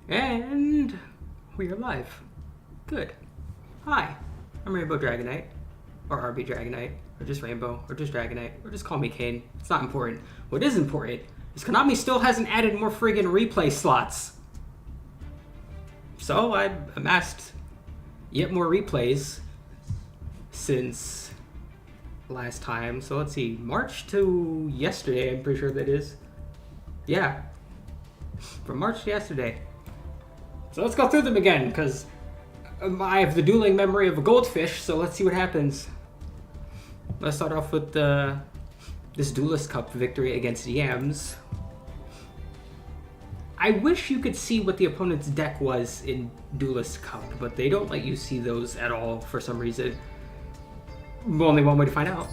And we are live. Good. Hi, I'm Rainbow Dragonite, or RB Dragonite, or just Rainbow, or just Dragonite, or just call me Kane. It's not important. What is important is Konami still hasn't added more friggin' replay slots. So I amassed yet more replays since last time. So let's see, March to yesterday, I'm pretty sure that is. Yeah, from March to yesterday. So let's go through them again, because I have the dueling memory of a goldfish, so let's see what happens. Let's start off with this Duelist Cup victory against Yams. I wish you could see what the opponent's deck was in Duelist Cup, but they don't let you see those at all for some reason. Only one way to find out.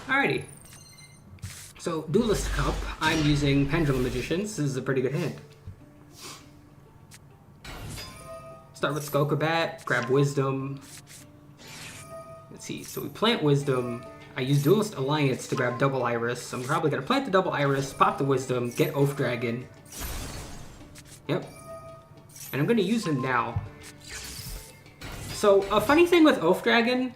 Alrighty. So, Duelist Cup, I'm using Pendulum Magicians. This is a pretty good hand. Start with Skokabat, grab Wisdom. Let's see, so we plant Wisdom. I use Duelist Alliance to grab Double Iris. I'm probably going to plant the Double Iris, pop the Wisdom, get Oath Dragon. Yep. And I'm going to use him now. So, a funny thing with Oath Dragon,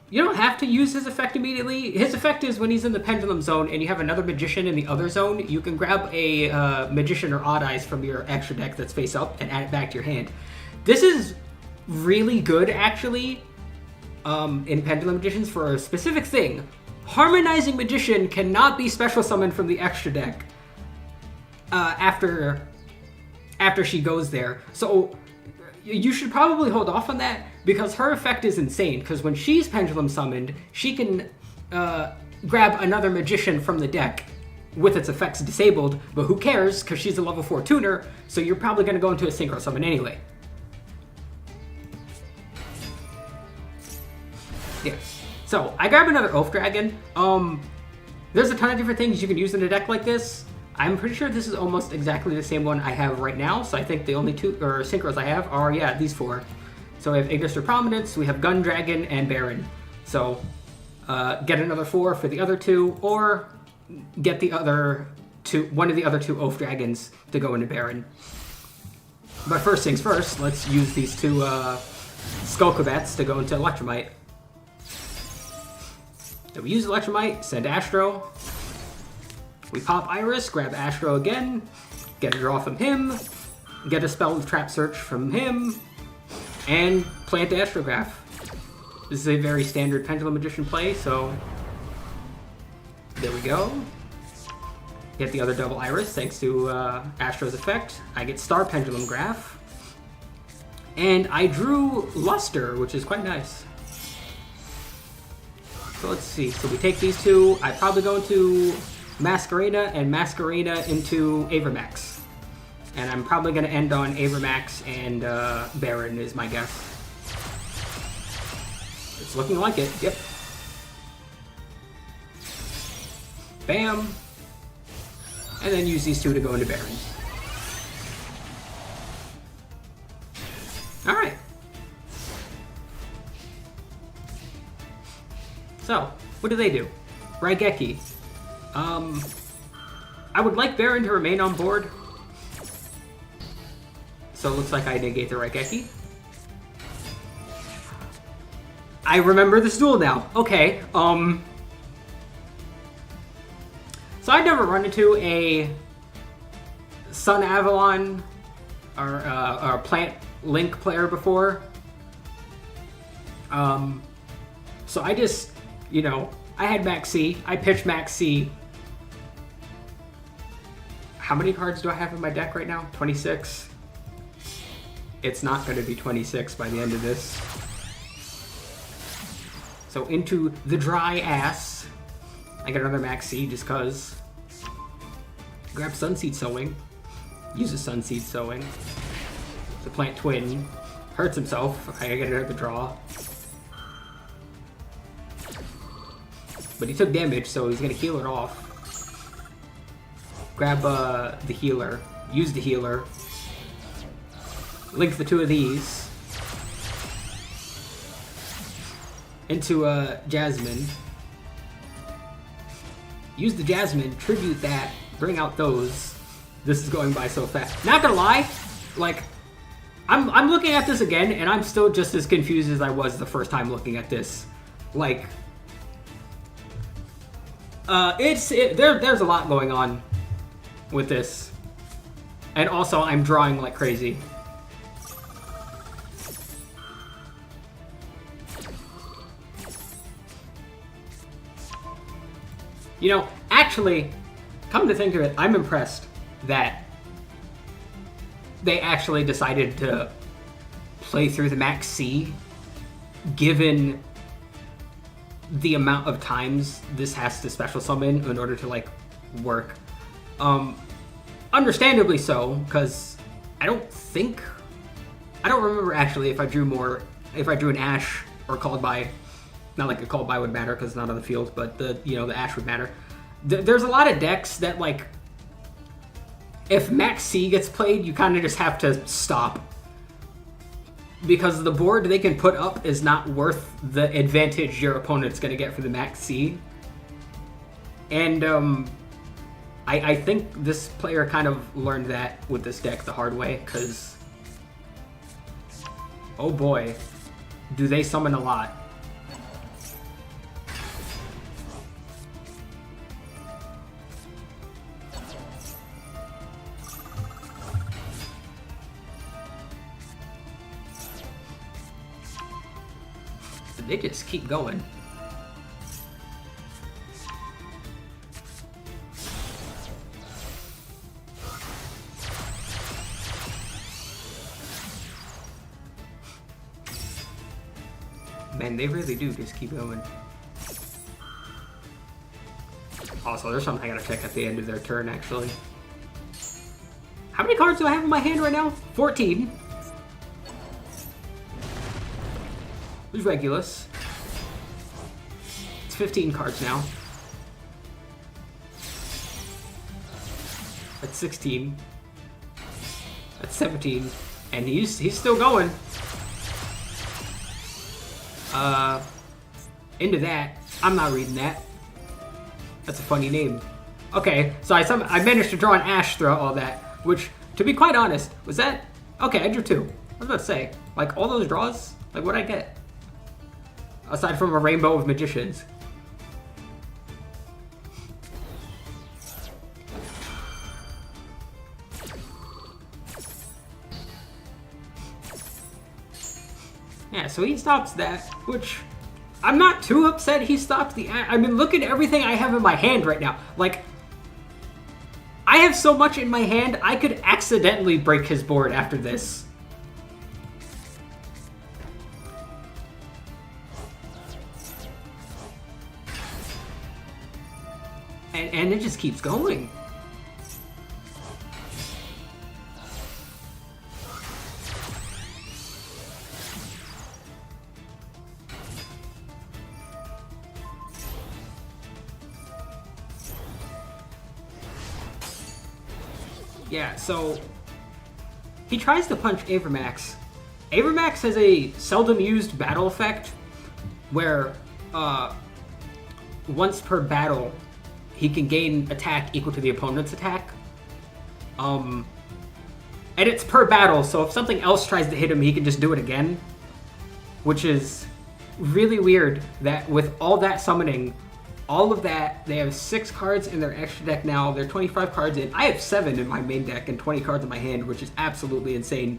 you don't have to use his effect immediately. His effect is when he's in the Pendulum Zone and you have another Magician in the other zone, you can grab a Magician or Odd Eyes from your extra deck that's face up and add it back to your hand. This is really good, actually, in Pendulum Magicians for a specific thing. Harmonizing Magician cannot be special summoned from the extra deck after she goes there. So you should probably hold off on that, because her effect is insane, because when she's Pendulum Summoned, she can grab another Magician from the deck with its effects disabled, but who cares, because she's a level 4 tuner, so you're probably going to go into a Synchro Summon anyway. Yeah. So, I grab another Oath Dragon. There's a ton of different things you can use in a deck like this. I'm pretty sure this is almost exactly the same one I have right now, so I think the only two synchros I have are, yeah, these four. So we have Ignis or Prominence, we have Gun Dragon, and Baron. So get another 4 for the other two, or get the other two, one of the other two Oath Dragons to go into Baron. But first things first, let's use these two Skullcabats to go into Electromite. So we use Electromite, send Astro. We pop Iris, grab Astro again, get a draw from him, get a spell with Trap Search from him, and plant Astrograph. This is a very standard Pendulum Magician play, so there we go. Get the other Double Iris thanks to Astro's effect. I get Star Pendulum Graph, and I drew Luster, which is quite nice. So let's see, so we take these two, I probably go into Masquerena and Masquerena into Avermax. And I'm probably going to end on Avermax and Baron is my guess. It's looking like it, yep. Bam. And then use these two to go into Baron. Alright. So, what do they do? Raigeki. I would like Baron to remain on board. So it looks like I negate the Raigeki. I remember this duel now. Okay, so I've never run into a Sun Avalon or Plant Link player before. So I just, you know, I had Max C. I pitched Max C. How many cards do I have in my deck right now? 26. It's not going to be 26 by the end of this. So into the dry ass. I get another Max C just cause. Grab Sunseed Sowing. Use a Sunseed Sowing. The Plant Twin. Hurts himself. I get another draw. But he took damage, so he's going to heal it off. Grab the healer. Use the healer. link the two of these into Jasmine. Use the Jasmine, tribute that, bring out those. This is going by so fast. Not gonna lie, like, I'm looking at this again, and I'm still just as confused as I was the first time looking at this. Like, there's a lot going on with this. And also, I'm drawing like crazy. You know, actually, come to think of it, I'm impressed that they actually decided to play through the Max C, given the amount of times this has to special summon in order to, like, work. Understandably so, because I don't remember actually if I drew an Ash or called by. Not like a called by would matter because it's not on the field, but the Ash would matter. There's a lot of decks that, like, if Max C gets played, you kind of just have to stop. Because the board they can put up is not worth the advantage your opponent's going to get for the Max C. And I think this player kind of learned that with this deck the hard way, because, oh boy, do they summon a lot. They just keep going. Man, they really do just keep going. Also, there's something I gotta check at the end of their turn, actually. How many cards do I have in my hand right now? 14. There's Regulus. It's 15 cards now. That's 16. That's 17. And he's still going. Into that. I'm not reading that. That's a funny name. Okay, so I managed to draw an Ash throughout all that, which, to be quite honest, was that... Okay, I drew 2. I was about to say, like, all those draws, like, what'd I get? Aside from a rainbow of magicians. Yeah, so he stops that, which I'm not too upset he stopped the... I mean, look at everything I have in my hand right now. Like, I have so much in my hand, I could accidentally break his board after this. And it just keeps going. Yeah, so he tries to punch Avermax. Avermax has a seldom used battle effect where once per battle he can gain attack equal to the opponent's attack. And it's per battle, so if something else tries to hit him, he can just do it again. Which is really weird that with all that summoning, all of that, they have 6 cards in their extra deck now. They're 25 cards in. I have 7 in my main deck and 20 cards in my hand, which is absolutely insane.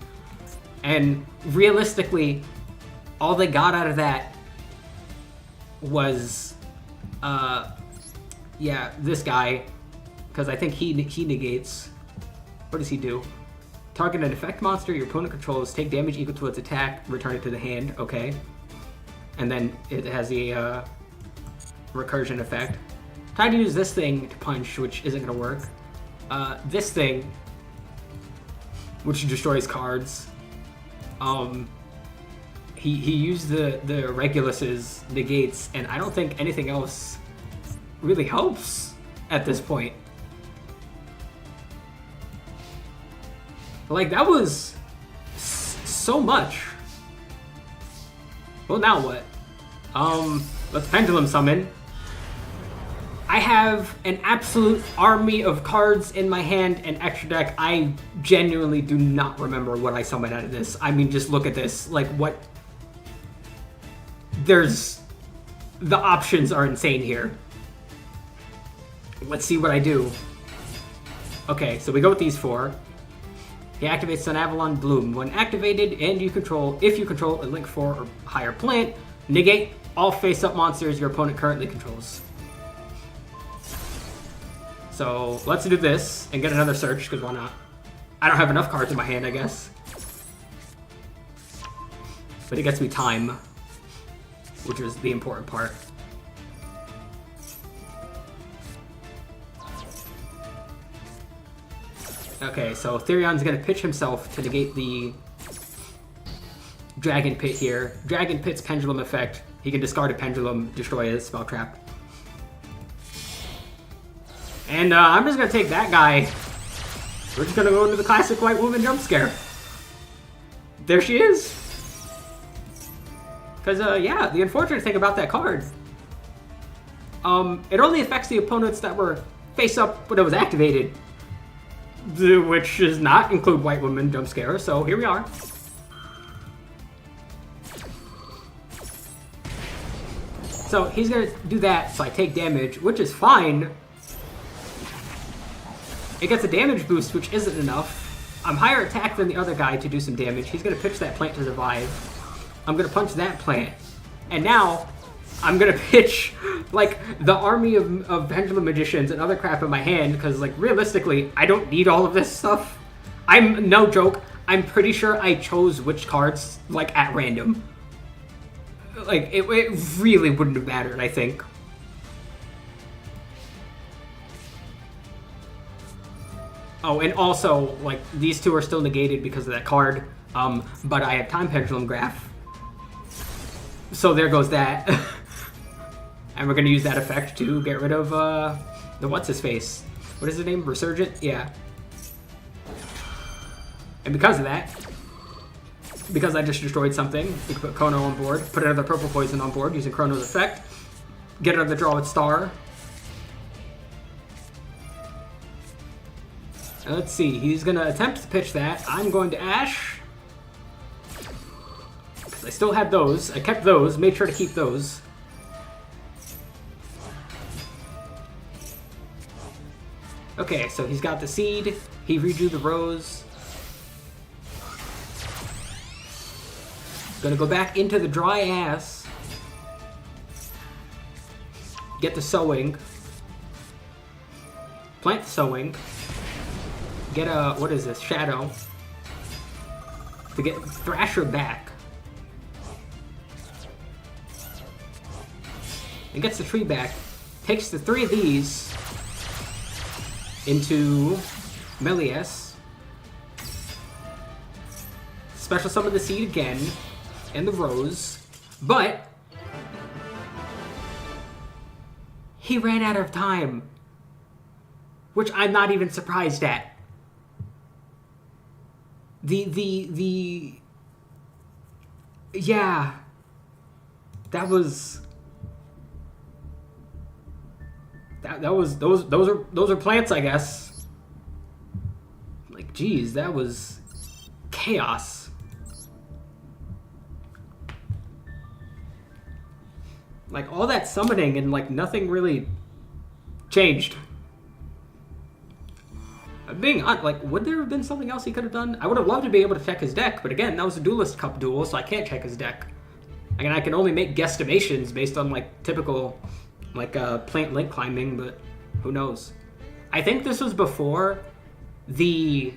And realistically, all they got out of that was... yeah, this guy, because I think he negates. What does he do? Target an effect monster your opponent controls, take damage equal to its attack, return it to the hand. Okay. And then it has the recursion effect. Try to use this thing to punch, which isn't going to work. This thing, which destroys cards. He used the Regulus's negates, and I don't think anything else really helps at this point. Like, that was so much. Well, now what? Let's Pendulum Summon. I have an absolute army of cards in my hand and extra deck. I genuinely do not remember what I summoned out of this. I mean, just look at this. Like, what? The options are insane here. Let's see what I do. Okay, so we go with these 4. He activates Sun Avalon Bloom. When activated, and if you control a Link 4 or higher plant, negate all face-up monsters your opponent currently controls. So let's do this and get another search, because why not? I don't have enough cards in my hand, I guess. But it gets me time, which is the important part. Okay, so Therion's gonna pitch himself to negate the Dragon Pit here. Dragon Pit's Pendulum effect. He can discard a Pendulum, destroy a spell trap. And I'm just gonna take that guy. We're just gonna go into the classic White Woman jump scare. There she is. Because, yeah, the unfortunate thing about that card, it only affects the opponents that were face up when it was activated, which does not include White Woman jump scare, so here we are. So he's gonna do that, so I take damage, which is fine. It gets a damage boost, which isn't enough. I'm higher attack than the other guy to do some damage. He's gonna pitch that plant to survive. I'm gonna punch that plant. And now, I'm gonna pitch, like, the army of Pendulum Magicians and other crap in my hand, because, like, realistically, I don't need all of this stuff. No joke, I'm pretty sure I chose which cards, like, at random. Like, it really wouldn't have mattered, I think. Oh, and also, like, these 2 are still negated because of that card, but I have Time Pendulum Graph. So there goes that. And we're gonna use that effect to get rid of, the what's-his-face. What is his name? Resurgent? Yeah. And because of that, because I just destroyed something, we can put Kono on board, put another purple poison on board using Chrono's effect, get another draw with Star. And let's see, he's gonna attempt to pitch that. I'm going to Ash. Because I still had those. I kept those, made sure to keep those. Okay, so he's got the seed, he redrew the rose. Gonna go back into the dry ass. Get the sowing. Plant the sowing. Get a, what is this, Shadow. To get Thrasher back. And gets the tree back. Takes the 3 of these into Melias. Special summon the seed again. And the rose. But he ran out of time. Which I'm not even surprised at. Yeah. That was those are plants, I guess. Like, geez, that was chaos. Like, all that summoning and, like, nothing really changed. Being honest, like, would there have been something else he could have done? I would have loved to be able to check his deck, but again, that was a Duelist Cup duel, so I can't check his deck. Again, I can only make guesstimations based on, like, typical, like, plant link climbing, but who knows? I think this was before the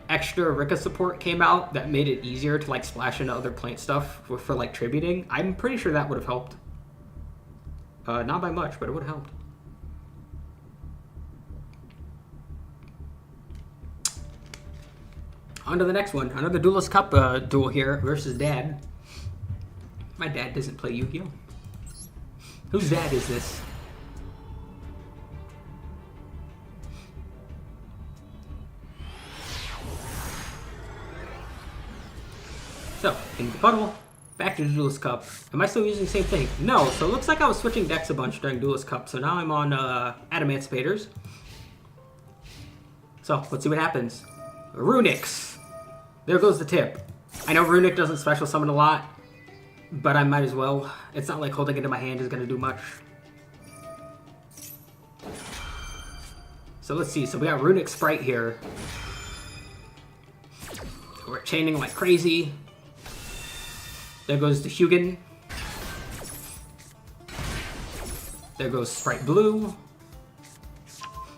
extra Rika support came out that made it easier to, like, splash into other plant stuff for like, tributing. I'm pretty sure that would have helped. Not by much, but it would have helped. On to the next one. Another Duelist Cup duel here versus Dad. My dad doesn't play Yu-Gi-Oh! Whose dad is this? So, into the puddle, back to the Duelist Cup. Am I still using the same thing? No, so it looks like I was switching decks a bunch during Duelist Cup, so now I'm on Adamantispators. So, let's see what happens. Runics! There goes the tip. I know Runic doesn't special summon a lot, but I might as well. It's not like holding it in my hand is going to do much. So let's see, so we got Runic Sprite here. We're chaining like crazy. There goes the Hugin. There goes Sprite Blue.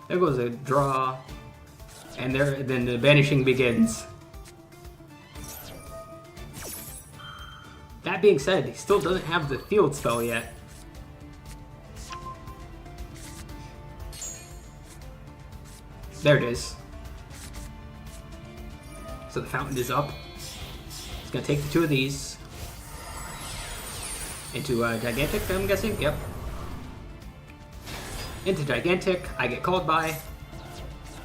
There goes a draw. And then the banishing begins. That being said, he still doesn't have the field spell yet. There it is. So the fountain is up. It's gonna take the two of these into Gigantic, I'm guessing. Yep. Into Gigantic, I get called by.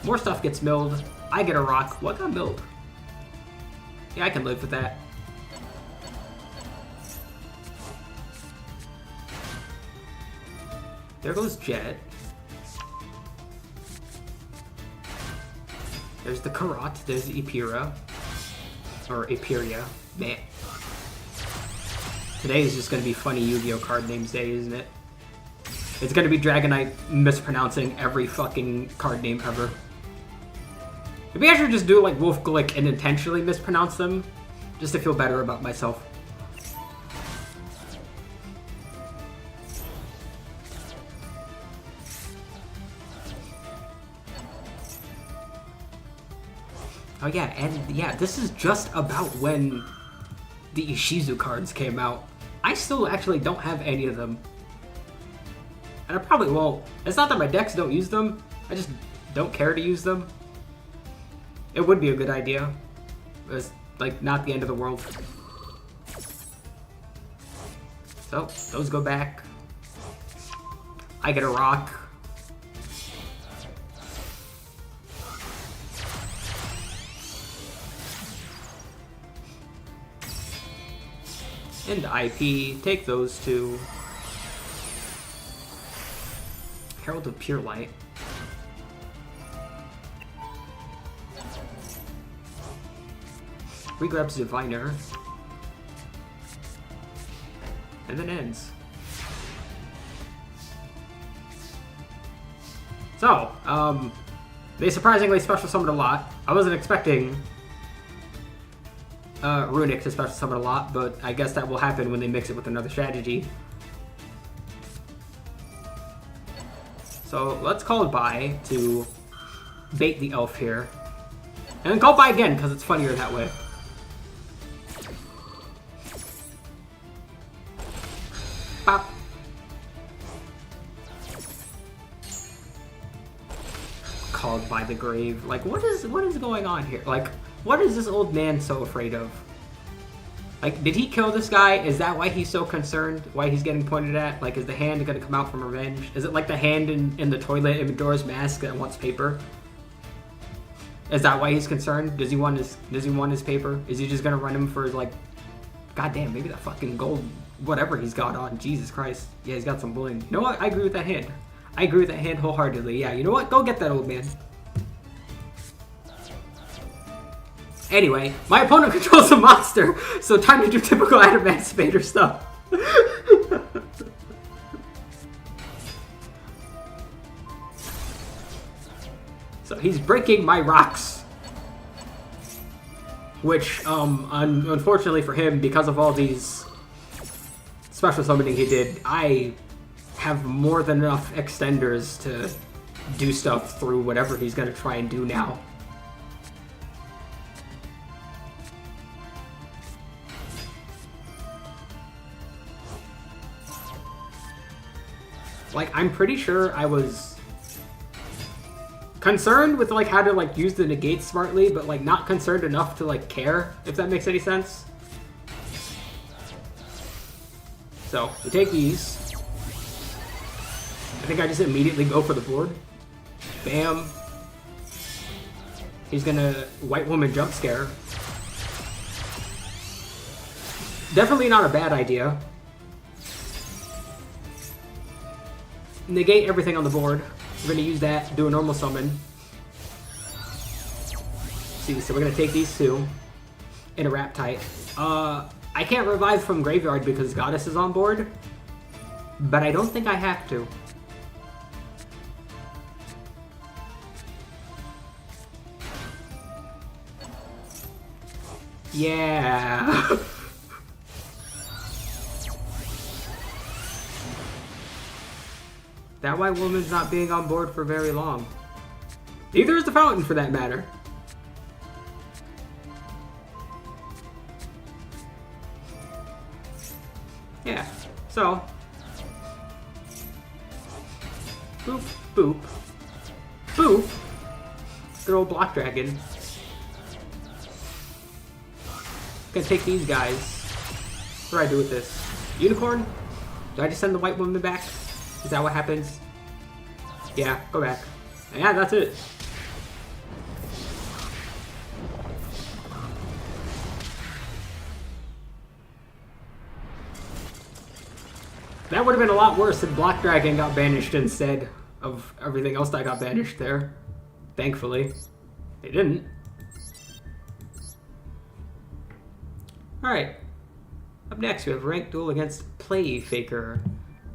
More stuff gets milled. I get a rock. What got milled? Yeah, I can live with that. There goes Jet. There's the Karat. There's the Epira. Or Epiria. Man. Today is just going to be funny Yu-Gi-Oh! Card names day, isn't it? It's going to be Dragonite mispronouncing every fucking card name ever. Maybe I should just do it like Wolf Glick and intentionally mispronounce them, just to feel better about myself. Oh yeah, and yeah, this is just about when the Ishizu cards came out. I still actually don't have any of them. And I probably won't. It's not that my decks don't use them, I just don't care to use them. It would be a good idea. It's like not the end of the world. So, those go back. I get a rock. And IP, take those two. Herald of Pure Light. Regrabs Diviner. And then ends. So, they surprisingly special summoned a lot. I wasn't expecting Runic to special summon a lot, but I guess that will happen when they mix it with another strategy. So let's call it bye to bait the elf here. And then call bye again, because it's funnier that way. Pop. Called by the grave. Like, what is going on here? Like, what is this old man so afraid of? Like, did he kill this guy? Is that why he's so concerned? Why he's getting pointed at? Like, is the hand gonna come out from revenge? Is it like the hand in the toilet in Majora's Mask that wants paper? Is that why he's concerned? Does he want his paper? Is he just gonna run him for like, goddamn, maybe that fucking gold, whatever he's got on. Jesus Christ. Yeah, he's got some bling. You know what? I agree with that hand. I agree with that hand wholeheartedly. Yeah, you know what? Go get that old man. Anyway, my opponent controls a monster, so time to do typical Adamantipator stuff. So he's breaking my rocks. Which, unfortunately for him, because of all these special summoning he did, I have more than enough extenders to do stuff through whatever he's going to try and do now. Like, I'm pretty sure I was concerned with, like, how to, like, use the negate smartly, but, like, not concerned enough to, like, care, if that makes any sense. So, we take these. I think I just immediately go for the board. Bam. He's gonna White Woman jump scare. Definitely not a bad idea. Negate everything on the board. We're going to use that, do a normal summon. See, so we're going to take these two in a wrap tight. I can't revive from graveyard because Goddess is on board, but I don't think I have to. Yeah. That white woman's not being on board for very long. Neither is the fountain, for that matter. Yeah, so. Boop, boop. Boop. Good old block dragon. Gonna take these guys. What do I do with this? Unicorn? Do I just send the white woman back? Is that what happens? Yeah, go back. Yeah, that's it. That would have been a lot worse if Black Dragon got banished instead of everything else that got banished there. Thankfully. They didn't. Alright. Up next, we have Ranked Duel against Play Faker.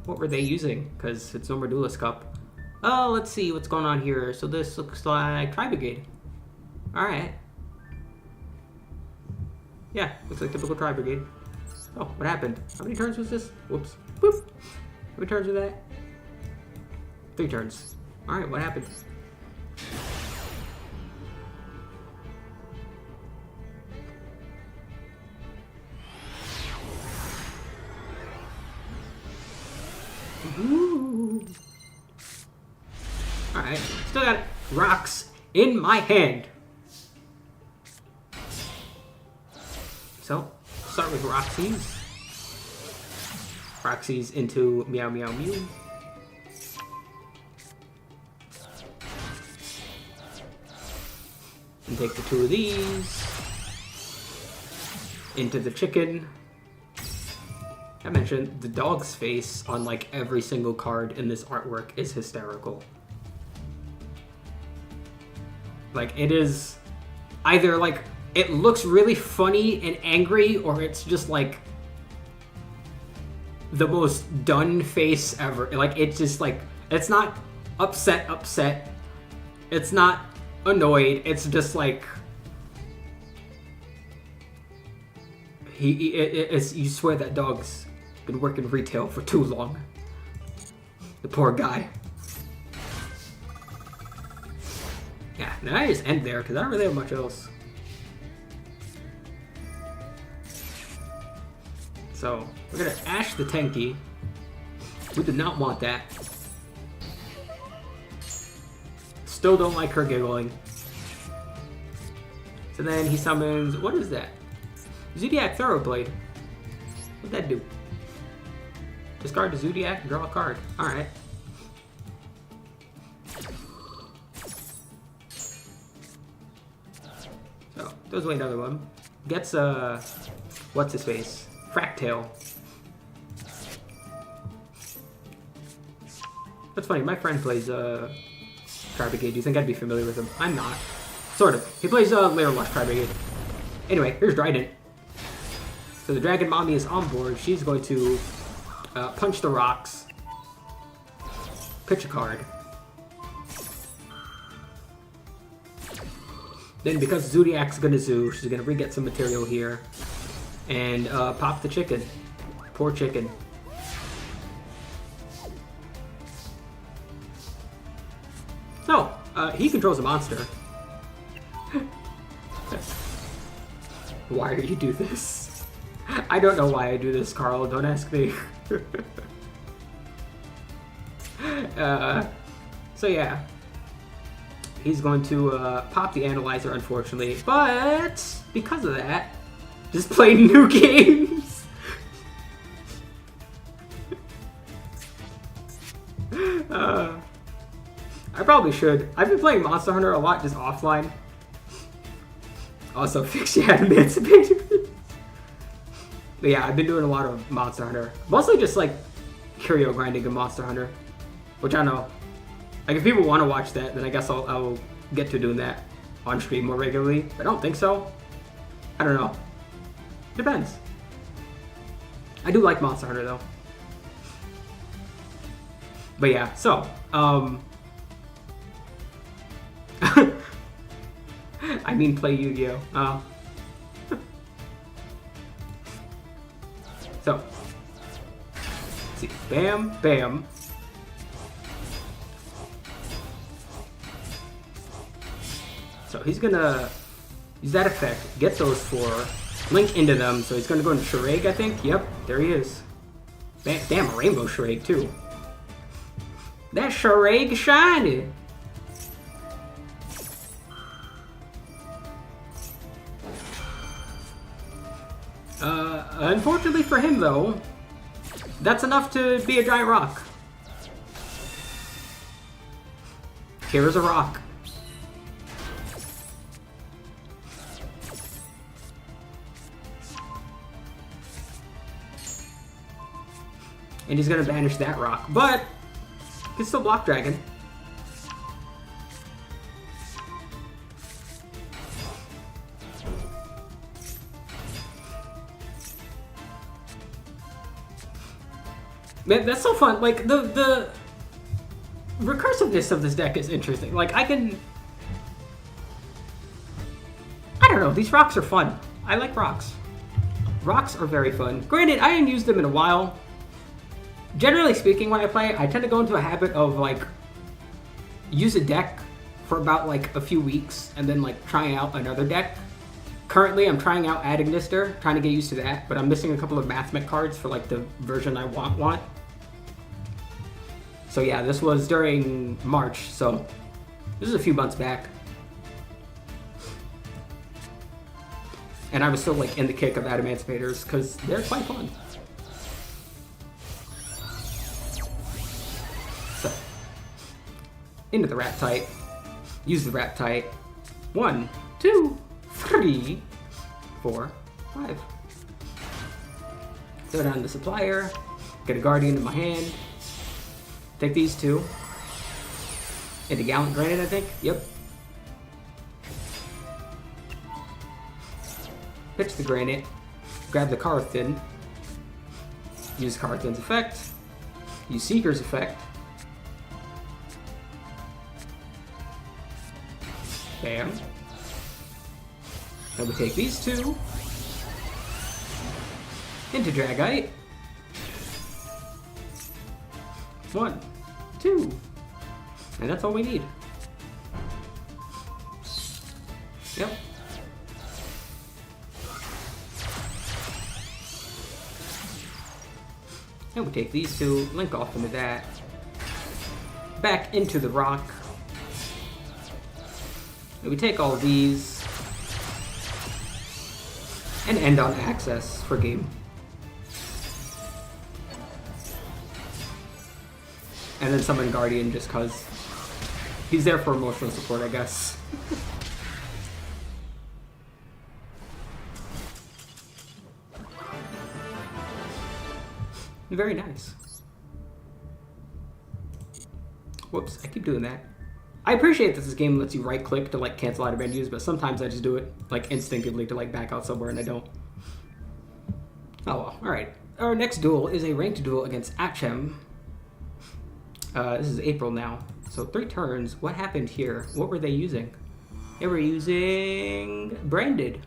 What were they using? Because it's no more Duelist Cup. Oh, let's see what's going on here. So this looks like Tri-Brigade. Alright. Yeah, looks like typical Tri-Brigade. Oh, what happened? How many turns was this? Whoops. Boop. How many turns were that? 3 turns. Alright, what happened? Ooh. Alright, still got rocks in my hand. So, start with Roxy's. Roxy's into Meow Meow Mew. And take the 2 of these. Into the chicken. I mentioned the dog's face on like every single card in this artwork is hysterical. Like it is either like it looks really funny and angry, or it's just like the most done face ever. Like it's just like it's not upset. It's not annoyed. It's just like you swear that dog's been working retail for too long. The poor guy. Yeah, now I just end there because I don't really have much else. So we're gonna Ash the Tenki. We did not want that. Still don't like her giggling. So then he summons, what is that? Zodiac Thoroughblade. What'd that do? Discard the Zodiac and draw a card. Alright. So, throws away another one. Gets, what's his face? Fractail. That's funny, my friend plays, Tri-Brigade. Do you think I'd be familiar with him? I'm not. Sort of. He plays, Layer Lush Tri-Brigade. Anyway, here's Dryden. So the Dragon Mommy is on board. She's going to punch the rocks, pitch a card. Then because Zodiac's going to zoo, she's going to re-get some material here and pop the chicken. Poor chicken. So, he controls a monster. Why do you do this? I don't know why I do this, Carl. Don't ask me. So yeah. He's going to pop the Analyzer, unfortunately. But because of that, just play new games. I probably should. I've been playing Monster Hunter a lot just offline. Also, Fix had Emancipation. But yeah, I've been doing a lot of Monster Hunter. Mostly just like curio grinding of Monster Hunter. Which I don't know. Like if people want to watch that, then I guess I'll get to doing that on stream more regularly. But I don't think so. I don't know. Depends. I do like Monster Hunter though. But yeah, so I mean play Yu-Gi-Oh! So let's see. Bam, bam. So he's gonna use that effect, get those four, link into them, so he's gonna go into Charade, I think. Yep, there he is. Damn, a rainbow Charade too. That Charade shiny. Unfortunately for him though, that's enough to be a giant rock. Here's a rock. And he's gonna banish that rock, but he can still block Dragon. Man, that's so fun. Like the recursiveness of this deck is interesting. Like I don't know, these rocks are fun. I like rocks. Rocks are very fun. Granted, I haven't used them in a while. Generally speaking, when I play, I tend to go into a habit of like use a deck for about like a few weeks and then like trying out another deck. Currently, I'm trying out Adagnister, trying to get used to that, but I'm missing a couple of Mathmech cards for like the version I want. So yeah, this was during March, so this is a few months back. And I was still like in the kick of Adamantimators because they're quite fun. So, into the Raptite. Use the Raptite. 1, 2, 3, 4, 5. Throw down the Supplier. Get a Guardian in my hand. Take these two. Into Gallant Granite, I think. Yep. Pitch the Granite. Grab the Carathin. Use Carathin's effect. Use Seeker's effect. Bam. Then we take these two. Into Dragite. 1, 2. And that's all we need. Yep. And we take these two, link off into that. Back into the rock. And we take all these. And end on access for game. And then summon Guardian just cause he's there for emotional support, I guess. Very nice. Whoops, I keep doing that. I appreciate that this game lets you right click to like cancel out of menus, but sometimes I just do it like instinctively to like back out somewhere and I don't. Oh well, alright. Our next duel is a ranked duel against Achem. This is April now. So 3 turns. What happened here? What were they using? They were using Branded.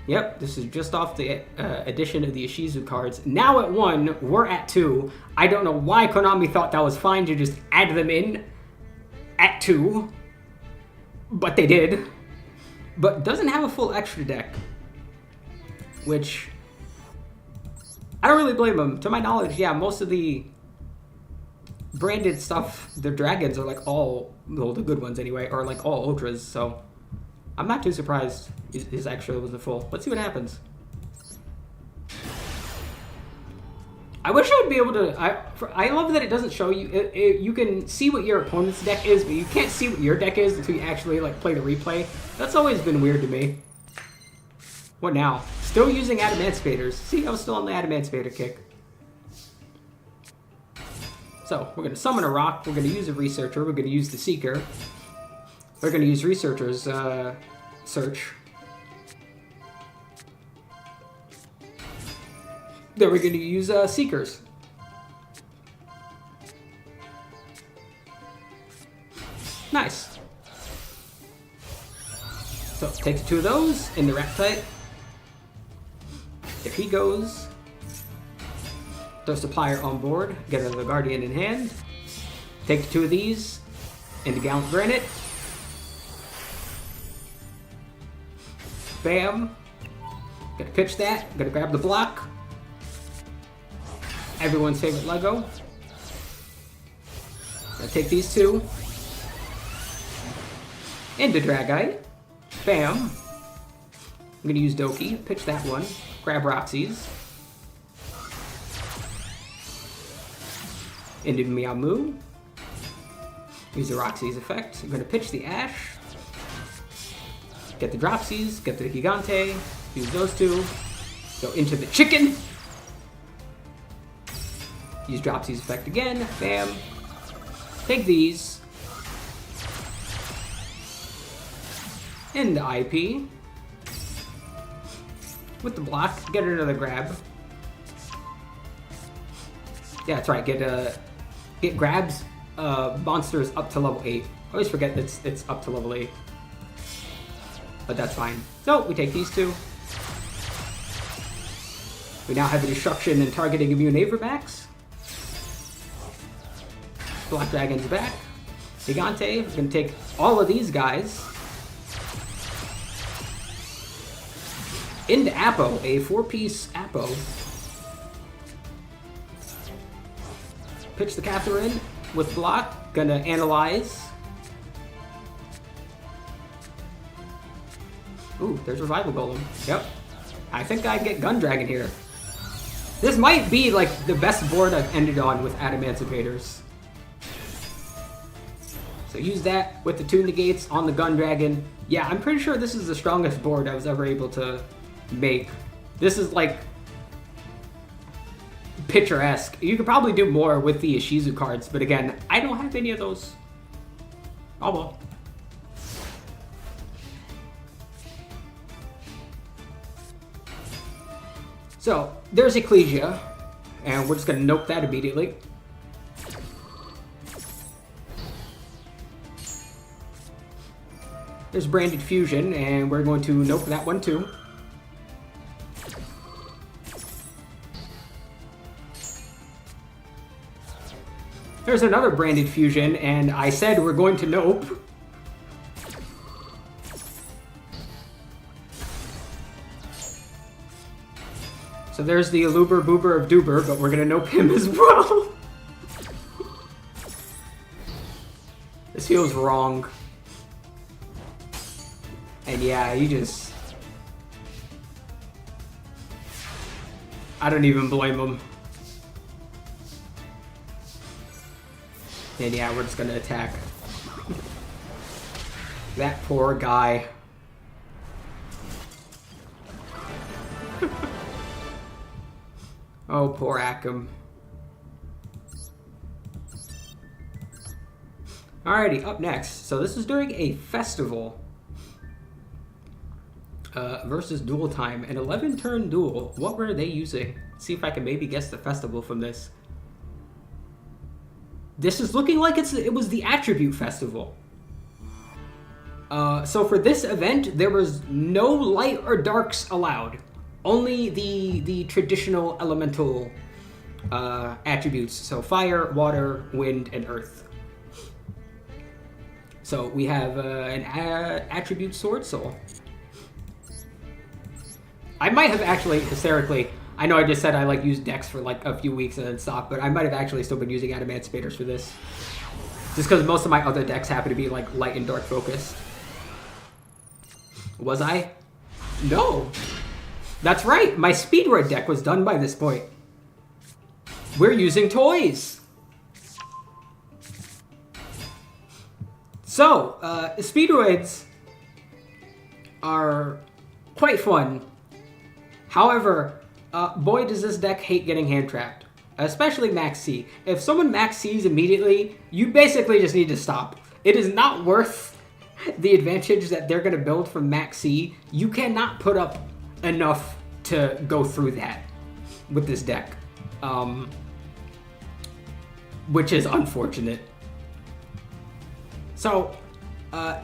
Yep, this is just off the addition of the Ishizu cards. Now at 1, we're at 2. I don't know why Konami thought that was fine to just add them in at 2. But they did. But doesn't have a full extra deck. Which, I don't really blame them. To my knowledge, yeah, most of the Branded stuff, the dragons are like all, well, the good ones anyway, are like all ultras, so I'm not too surprised his extra wasn't full. Let's see what happens. I wish I would be able to, I love that it doesn't show you, you can see what your opponent's deck is, but you can't see what your deck is until you actually like play the replay. That's always been weird to me. What now? Still using Adamantispators. See, I was still on the Adamantipator kick. So, we're going to summon a rock, we're going to use a researcher, we're going to use the seeker. We're going to use researcher's search. Then we're going to use seekers. Nice. So, takes 2 of those in the Reptite. If he goes, throw Supplier on board, get another Guardian in hand. Take 2 of these into Gallant Granite. Bam. Gonna pitch that, gonna grab the block. Everyone's favorite Lego. Gonna take these 2. Into Dragite. Bam. I'm gonna use Doki, pitch that one, grab Roxy's. Into Meow Moo. Use the Roxy's effect. I'm gonna pitch the Ash. Get the Dropsies, get the Gigante, use those 2. Go into the Chicken. Use Dropsies effect again, bam. Take these. Into IP. With the block, get another grab. Yeah, that's right, get grabs monsters up to level 8. I always forget that it's up to level 8. But that's fine. So, we take these 2. We now have the Destruction and Targeting Immune Averbacks. Black Dragon's back. Gigante is going to take all of these guys. Into Apo, a 4-piece Apo. Pitch the Catherine with block. Gonna analyze. Ooh, there's Revival Golem. Yep. I think I'd get Gun Dragon here. This might be like the best board I've ended on with Adamantispators. So use that with the 2 negates on the Gun Dragon. Yeah, I'm pretty sure this is the strongest board I was ever able to make. This is like picturesque. You could probably do more with the Ishizu cards, but again, I don't have any of those. Oh well. So, there's Ecclesia, and we're just going to nope that immediately. There's Branded Fusion, and we're going to nope that one too. There's another Branded Fusion, and I said we're going to nope. So there's the Aluber Boober of Doober, but we're gonna nope him as well. This feels wrong. And yeah, you just... I don't even blame him. And yeah, we're just gonna attack. That poor guy. Oh, poor Akum. Alrighty, up next. So this is during a festival. Versus Duel time. An 11-turn duel. What were they using? See if I can maybe guess the festival from this. This is looking like it was the Attribute Festival. So for this event, there was no light or darks allowed. Only the traditional elemental attributes. So fire, water, wind, and earth. So we have an attribute Sword Soul. I might have actually, hysterically, I know I just said I like used Dex for like a few weeks and then stopped, but I might have actually still been using Adamantispators for this. Just because most of my other decks happen to be like light and dark focused. Was I? No. That's right, my Speedroid deck was done by this point. We're using toys. So, Speedroids are quite fun. However, boy, does this deck hate getting hand trapped. Especially Max C. If someone Max C's immediately, you basically just need to stop. It is not worth the advantage that they're going to build from Max C. You cannot put up enough to go through that with this deck. Which is unfortunate. So,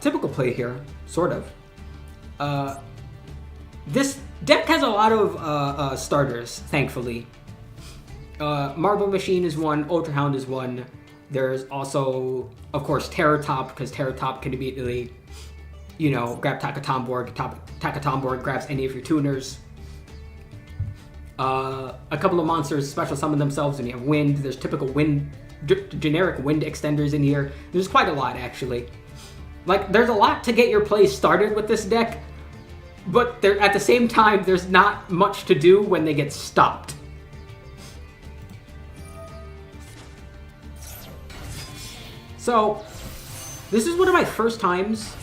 typical play here, sort of. This deck has a lot of starters, thankfully. Marble Machine is one, Ultra Hound is one. There's also, of course, Terror Top, because Terror Top can immediately, grab Takatomborg. Takatomborg grabs any of your tuners. A couple of monsters special summon themselves, and you have Wind. There's typical Wind, generic Wind extenders in here. There's quite a lot, actually. Like, there's a lot to get your play started with this deck, but at the same time, there's not much to do when they get stopped. So, this is one of my first times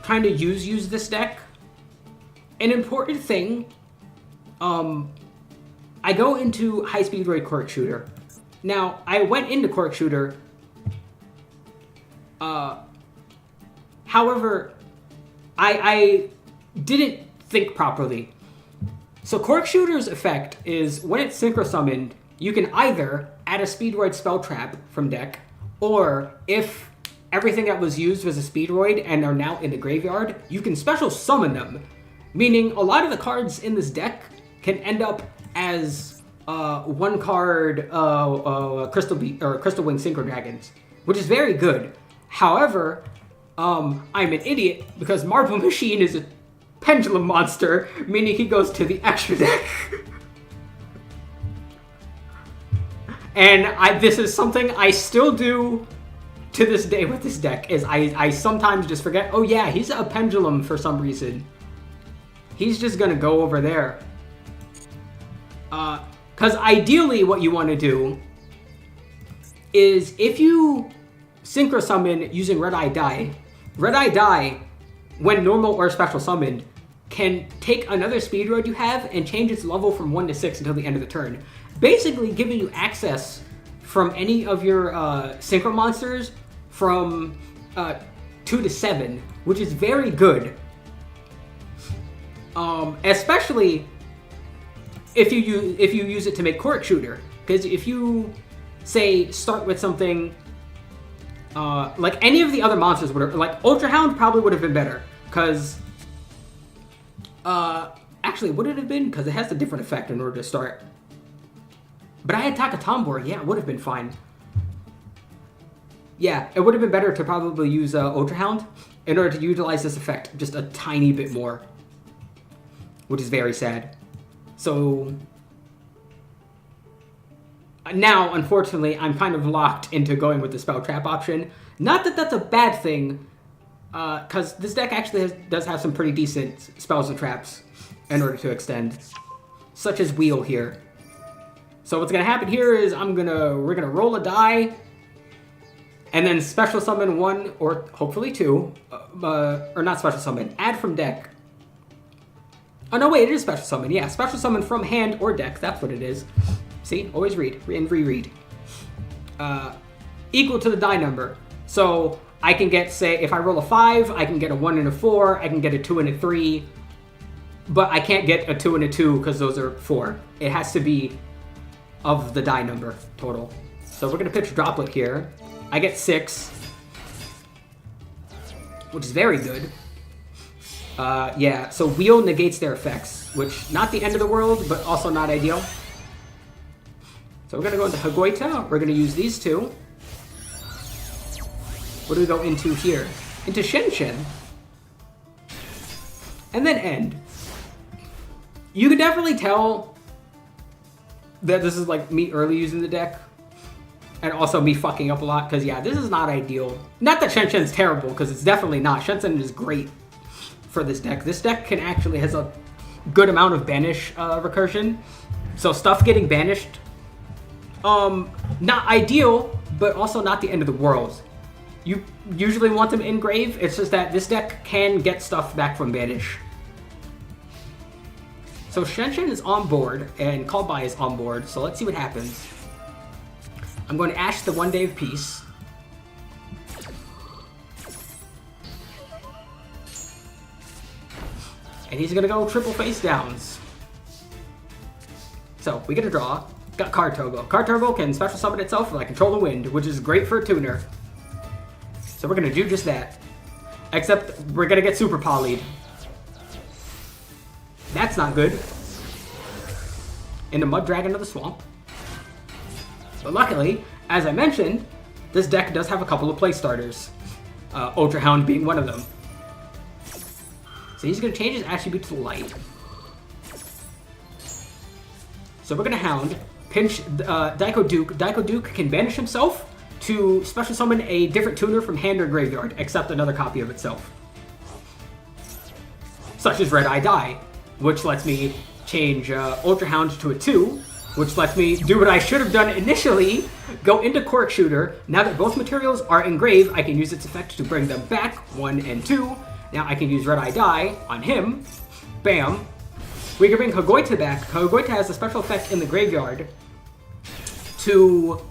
trying to use this deck. An important thing, I go into High Speed Raid Cork Shooter. Now, I went into Cork Shooter, however, I didn't think properly. So Cork Shooter's effect is when it's Synchro Summoned, you can either add a Speedroid Spell Trap from deck, or if everything that was used was a Speedroid and are now in the graveyard, you can special summon them. Meaning a lot of the cards in this deck can end up as one card Crystal Wing Synchro Dragons, which is very good. However, I'm an idiot because Marble Machine is a pendulum monster, meaning he goes to the extra deck. And this is something I still do to this day with this deck, is I sometimes just forget, oh yeah, he's a pendulum for some reason. He's just gonna go over there. Because ideally what you want to do is if you Synchro Summon using Red Eye Die, when normal or special summoned, can take another Speedroid you have and change its level from 1 to 6 until the end of the turn. Basically giving you access from any of your Synchro monsters from 2 to 7, which is very good. Especially if you use it to make Cork Shooter. Because if you, say, start with something like any of the other monsters would have, like Ultra Hound probably would have been better. Because, actually, would it have been? Because it has a different effect in order to start. But I had Takatomborg, yeah, it would have been fine. Yeah, it would have been better to probably use Ultra Hound in order to utilize this effect just a tiny bit more. Which is very sad. So, now, unfortunately, I'm kind of locked into going with the Spell Trap option. Not that that's a bad thing, because this deck actually does have some pretty decent spells and traps in order to extend. Such as Wheel here. So what's going to happen here is we're going to roll a die, and then special summon one, or hopefully two, or not special summon, add from deck. Oh no, wait, it is special summon, yeah, special summon from hand or deck, that's what it is. See, always read, and reread. Equal to the die number. So I can get, say, if I roll a 5, I can get a 1 and a 4, I can get a 2 and a 3, but I can't get a 2 and a 2 because those are 4. It has to be of the die number total. So we're going to pitch Droplet here. I get 6, which is very good. Yeah, so Wheel negates their effects, which not the end of the world, but also not ideal. So we're going to go into Hagoita. We're going to use these two. What do we go into here? Into Shen. And then end. You can definitely tell that this is like me early using the deck. And also me fucking up a lot, because yeah, this is not ideal. Not that Shen's terrible, because it's definitely not. Shen is great for this deck. This deck has a good amount of banish recursion. So stuff getting banished, not ideal, but also not the end of the world. You usually want them in grave, it's just that this deck can get stuff back from banish. So Shenshin is on board, and Call By is on board, so let's see what happens. I'm going to Ash the 1 Day of Peace. And he's going to go triple face downs. So, we get a draw. Got Card Turbo. Card Turbo can special summon itself like Control the Wind, which is great for a tuner. So we're going to do just that. Except, we're going to get Super Poly'd. That's not good. Into Mud Dragon of the Swamp. But luckily, as I mentioned, this deck does have a couple of play starters. Ultra Hound being one of them. So he's going to change his attribute to Light. So we're going to Hound, pinch Daiko Duke. Daiko Duke can banish himself to special summon a different tuner from hand or graveyard, except another copy of itself. Such as Red Eye Die, which lets me change Ultra Hound to a 2, which lets me do what I should have done initially, go into Cork Shooter. Now that both materials are engraved, I can use its effect to bring them back, 1 and 2. Now I can use Red Eye Die on him. Bam. We can bring Hagoita back. Hagoita has a special effect in the graveyard to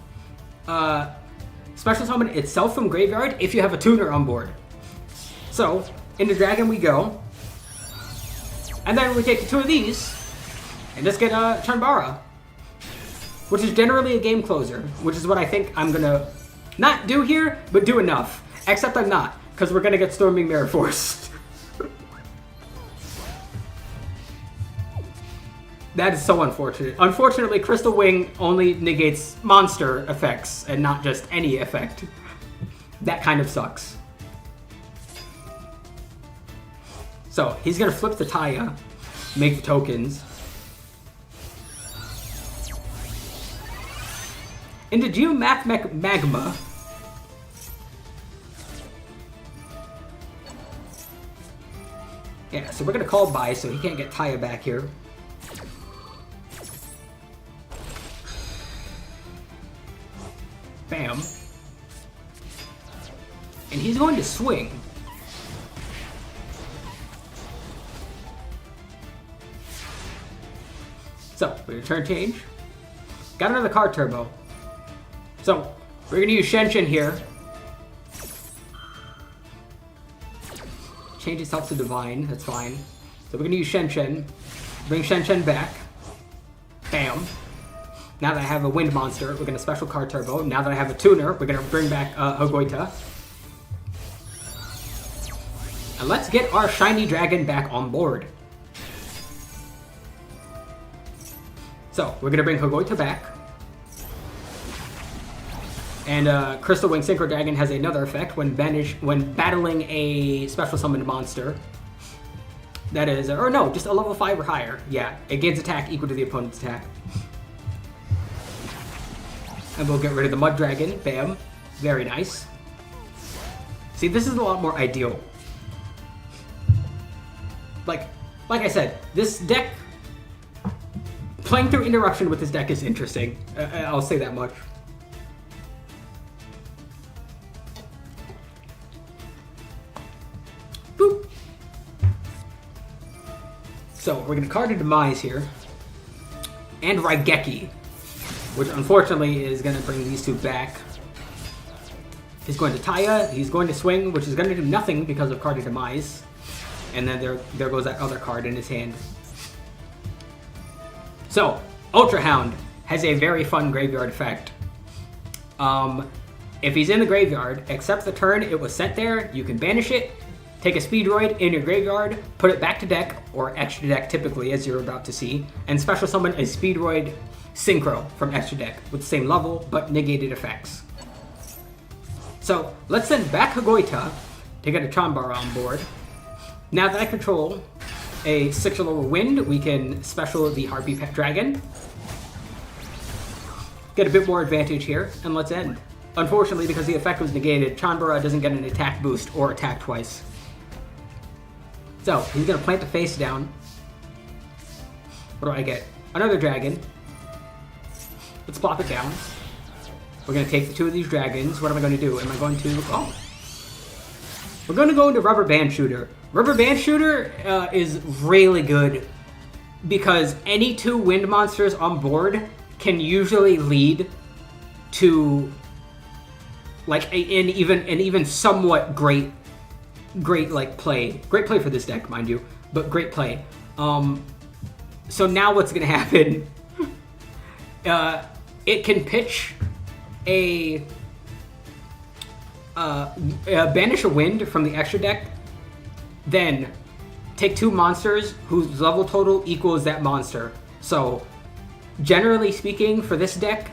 special summon itself from graveyard if you have a tuner on board. So, into Dragon we go. And then we take the 2 of these, and just get Chanbara, which is generally a game closer, which is what I think I'm gonna not do here, but do enough. Except I'm not, because we're gonna get Storming Mirror Force. That is so unfortunate. Unfortunately, Crystal Wing only negates monster effects, and not just any effect. That kind of sucks. So, he's gonna flip the Taya, make the tokens. Into Geomathmech Magma. Yeah, so we're gonna Call By so he can't get Taya back here. Bam. And he's going to swing. So, we return change. Got another Card Turbo. So, we're going to use Shenshin here. Change itself to Divine, that's fine. So we're going to use Shenshin. Bring Shenshin back. Bam. Now that I have a Wind Monster, we're going to Special Card Turbo. Now that I have a Tuner, we're going to bring back Hagoita. And let's get our Shiny Dragon back on board. So, we're going to bring Hagoita back. And Crystal Wing Synchro Dragon has another effect when battling a special summoned monster. That is, or no, just a level 5 or higher. Yeah, it gains attack equal to the opponent's attack. And we'll get rid of the Mud Dragon. Bam. Very nice. See, this is a lot more ideal. Like I said, this deck... Playing through Interruption with this deck is interesting. I'll say that much. Boop. So, we're going to card a Demise here. And Raigeki, which unfortunately is going to bring these two back. He's going to Taya, he's going to swing, which is going to do nothing because of Card Demise. And then there goes that other card in his hand. So, Ultra Hound has a very fun graveyard effect. If he's in the graveyard, except the turn it was sent there, you can banish it, take a Speedroid in your graveyard, put it back to deck, or extra deck typically, as you're about to see, and special summon a Speedroid Synchro from extra deck with the same level, but negated effects. So, let's send back Hagoita to get a Chanbara on board. Now that I control a 6 or lower Wind, we can special the Harpy Pet Dragon. Get a bit more advantage here, and let's end. Unfortunately, because the effect was negated, Chanbara doesn't get an attack boost or attack twice. So, he's going to plant the face down. What do I get? Another dragon. Let's plop it down. We're going to take the 2 of these dragons. What am I going to do? Am I going to... Oh! We're going to go into Rubber Band Shooter. Rubber Band Shooter is really good because any 2 wind monsters on board can usually lead to like an even somewhat great like play. Great play for this deck, mind you, but great play. So now what's gonna happen? It can pitch a banish a wind from the extra deck, then take 2 monsters whose level total equals that monster. So generally speaking, for this deck,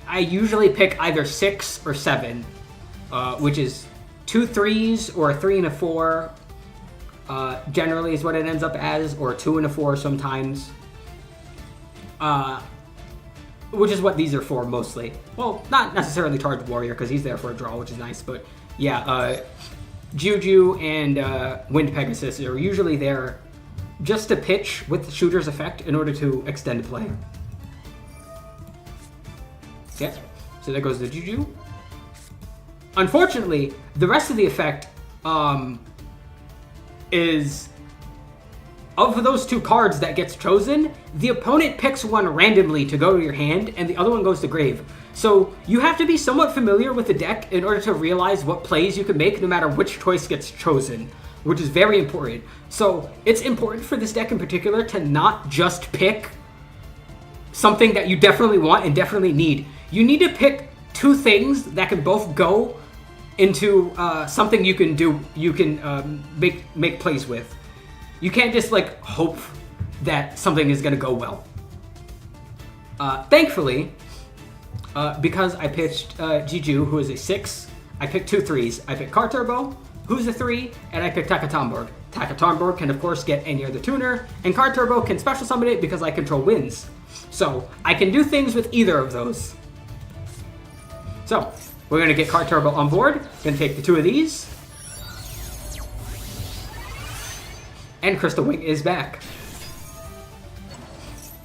I usually pick either 6 or 7, which is 2 3s or a 3 and a 4. Generally is what it ends up as, or 2 and a 4 sometimes. Which is what these are for mostly. Well, not necessarily Charged Warrior, because he's there for a draw, which is nice, but yeah, Juju and Wind Pegasus are usually there just to pitch with the Shooter's effect in order to extend play. Yeah, so there goes the Juju. Unfortunately, the rest of the effect is, of those 2 cards that gets chosen, the opponent picks one randomly to go to your hand, and the other one goes to grave. So you have to be somewhat familiar with the deck in order to realize what plays you can make no matter which choice gets chosen, which is very important. So it's important for this deck in particular to not just pick something that you definitely want and definitely need. You need to pick 2 things that can both go into something you can do, you can make plays with. You can't just like hope that something is gonna go well. Thankfully, because I pitched Juju, who is a 6, I picked 2 3s. I picked Car Turbo, who's a 3, and I picked Takatomborg. Takatomborg can of course get any other tuner, and Car Turbo can special summon it because I control winds. So I can do things with either of those. So we're gonna get Car Turbo on board, gonna take the 2 of these. And Crystal Wing is back.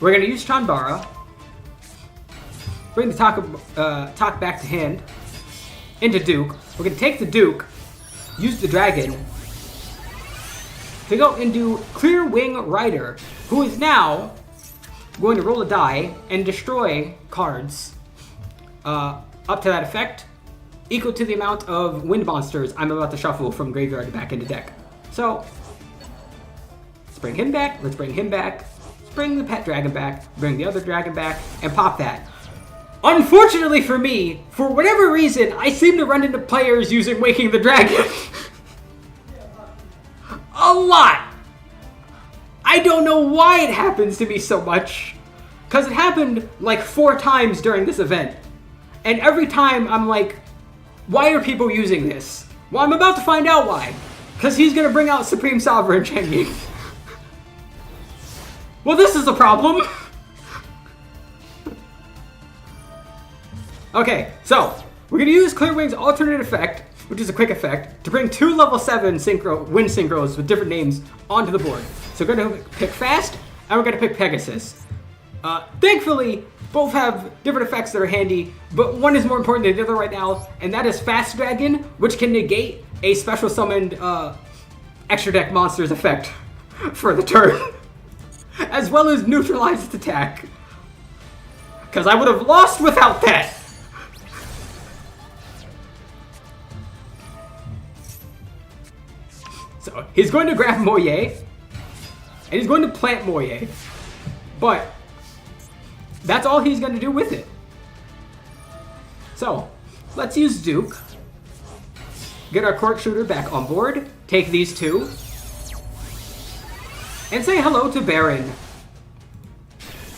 We're going to use Chanbara. Bring the Talk back to hand. Into Duke. We're going to take the Duke. Use the Dragon. To go into Clear Wing Rider. Who is now going to roll a die and destroy cards. Up to that effect. Equal to the amount of wind monsters I'm about to shuffle from graveyard back into deck. So let's bring him back, let's bring him back, let's bring the pet dragon back, bring the other dragon back, and pop that. Unfortunately for me, for whatever reason, I seem to run into players using Waking the Dragon. A lot! I don't know why it happens to me so much. Because it happened like 4 times during this event. And every time I'm like, why are people using this? Well, I'm about to find out why. Because he's going to bring out Supreme Sovereign Changing. Well, this is a problem. Okay, so we're going to use Clear Wing's alternate effect, which is a quick effect, to bring 2 level 7 wind synchros with different names onto the board. So we're going to pick Fast, and we're going to pick Pegasus. Thankfully, both have different effects that are handy, but one is more important than the other right now, and that is Fast Dragon, which can negate a special summoned extra deck monster's effect for the turn, as well as neutralize its attack. Because I would have lost without that. So he's going to grab Moye, and he's going to plant Moye, but that's all he's going to do with it. So let's use Duke, get our Court Shooter back on board, take these 2, and say hello to Baron.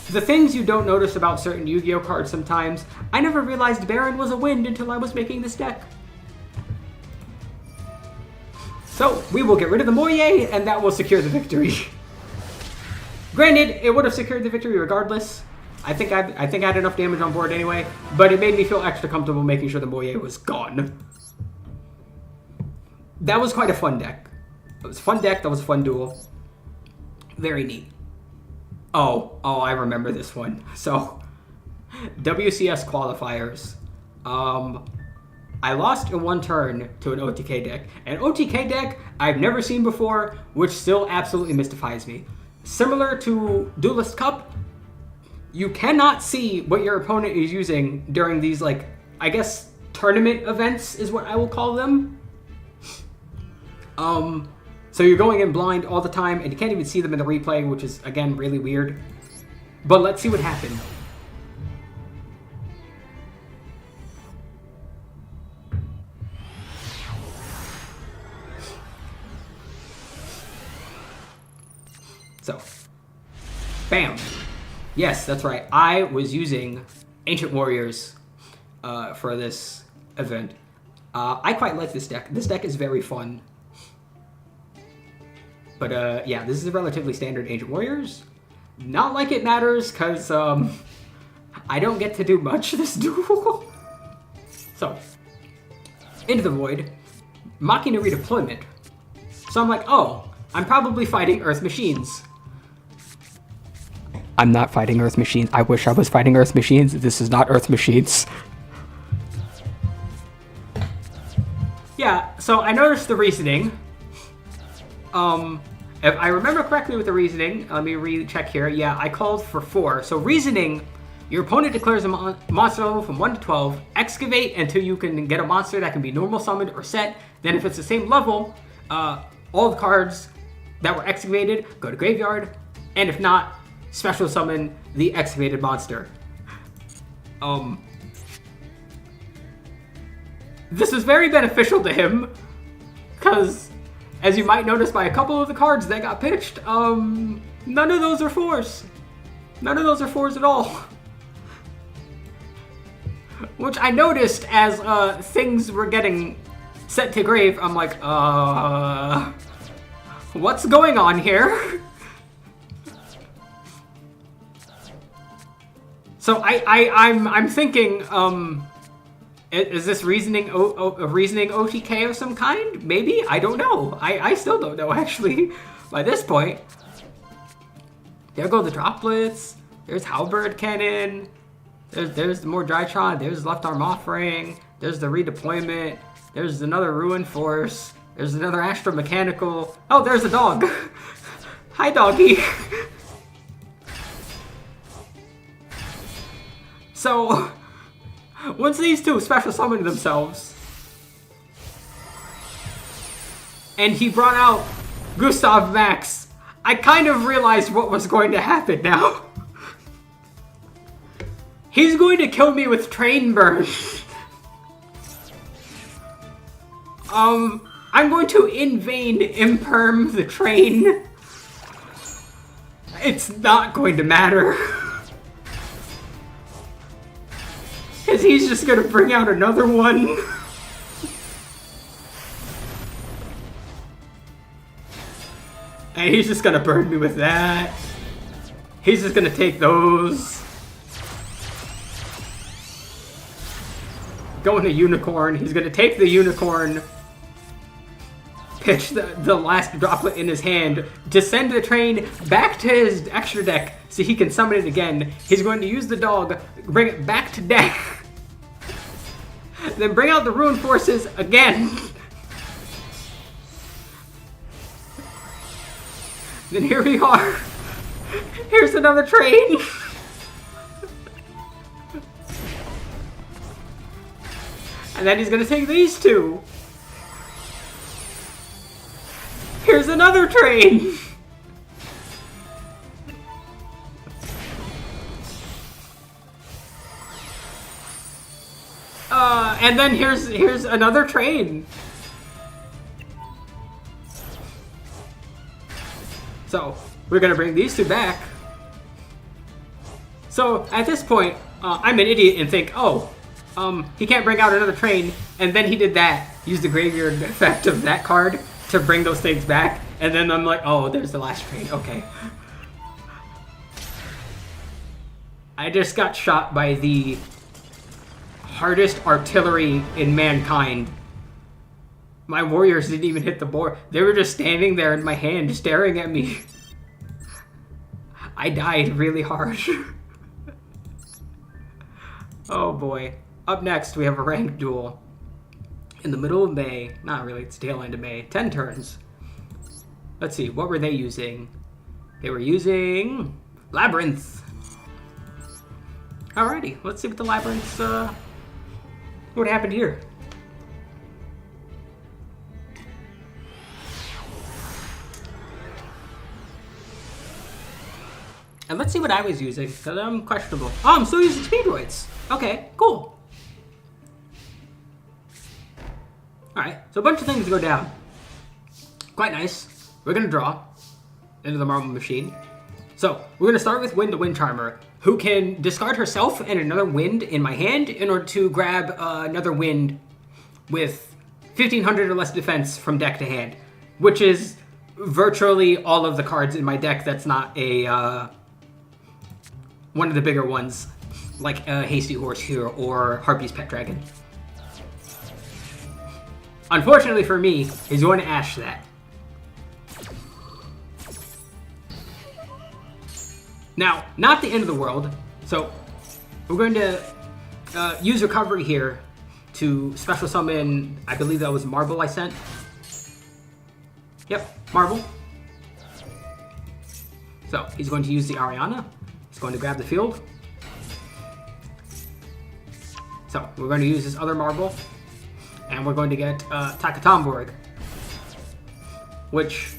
The things you don't notice about certain Yu-Gi-Oh cards sometimes, I never realized Baron was a wind until I was making this deck. So we will get rid of the Moye, and that will secure the victory. Granted, it would have secured the victory regardless. I think I had enough damage on board anyway, but it made me feel extra comfortable making sure the Moye was gone. That was quite a fun deck. It was a fun deck, that was a fun duel. Very neat. Oh, I remember this one. So, WCS qualifiers. I lost in one turn to an OTK deck. An OTK deck I've never seen before, which still absolutely mystifies me. Similar to Duelist Cup, you cannot see what your opponent is using during these, like, I guess tournament events is what I will call them. So you're going in blind all the time, and you can't even see them in the replay, which is, again, really weird. But let's see what happened. So, bam. Yes, that's right. I was using Ancient Warriors for this event. I quite like this deck. This deck is very fun. But yeah, this is a relatively standard Ancient Warriors. Not like it matters, because I don't get to do much this duel. So, Into the Void, Machina Redeployment. So I'm like, oh, I'm probably fighting Earth Machines. I'm not fighting Earth Machines. I wish I was fighting Earth Machines. This is not Earth Machines. Yeah, so I noticed the reasoning. If I remember correctly with the reasoning, let me recheck here. Yeah, I called for 4. So reasoning, your opponent declares a monster level from 1 to 12, excavate until you can get a monster that can be normal summoned or set. Then if it's the same level, all the cards that were excavated go to graveyard, and if not, special summon the excavated monster. This was very beneficial to him, because as you might notice by a couple of the cards that got pitched, none of those are 4s. None of those are 4s at all. Which I noticed as things were getting set to grave. I'm like, what's going on here? So I'm thinking, is this reasoning a reasoning OTK of some kind? Maybe? I don't know. I still don't know, actually, by this point. There go the droplets. There's Halberd Cannon. There's more Drytron. There's Left Arm Offering. There's the Redeployment. There's another Ruin Force. There's another Astromechanical. Oh, there's a dog. Hi, doggy. So, once these two special summoned themselves, and he brought out Gustav Max, I kind of realized what was going to happen now. He's going to kill me with Train Burn. I'm going to in vain imperm the train. It's not going to matter. Because he's just going to bring out another one. And he's just going to burn me with that. He's just going to take those. Going to Unicorn. He's going to take the Unicorn. Pitch the last droplet in his hand. To send the train back to his extra deck so he can summon it again. He's going to use the dog, bring it back to deck. Then bring out the Ruin Forces again. Then here we are. Here's another train. And then he's gonna take these two. Here's another train. And then here's another train. So, we're gonna bring these two back. So, at this point, I'm an idiot and think, oh, he can't bring out another train, and then he did that. Use the graveyard effect of that card to bring those things back, and then I'm like, oh, there's the last train, okay. I just got shot by the hardest artillery in mankind. My warriors didn't even hit the board. They were just standing there in my hand, staring at me. I died really hard. Oh boy. Up next, we have a ranked duel. in the middle of May. Not really, it's tail end of May. 10 turns. Let's see, what were they using? They were using Labyrinth. Alrighty, let's see what the Labyrinth's, what happened here. And let's see what I was using, because I'm questionable. Oh, I'm still using Speedroids. Okay, cool. Alright, so a bunch of things go down. Quite nice. We're going to draw into the marble machine. So, we're going to start with Wind, the Wind Charmer, who can discard herself and another Wind in my hand in order to grab another Wind with 1500 or less defense from deck to hand, which is virtually all of the cards in my deck that's not a one of the bigger ones, like Hasty Horse here or Harpy's Pet Dragon. Unfortunately for me, he's going to Ash that. Now, not the end of the world, so we're going to use Recovery here to special summon, I believe that was Marble I sent. Yep, Marble. So, he's going to use the Ariana. He's going to grab the field. So, we're going to use this other Marble, and we're going to get Takatomborg, which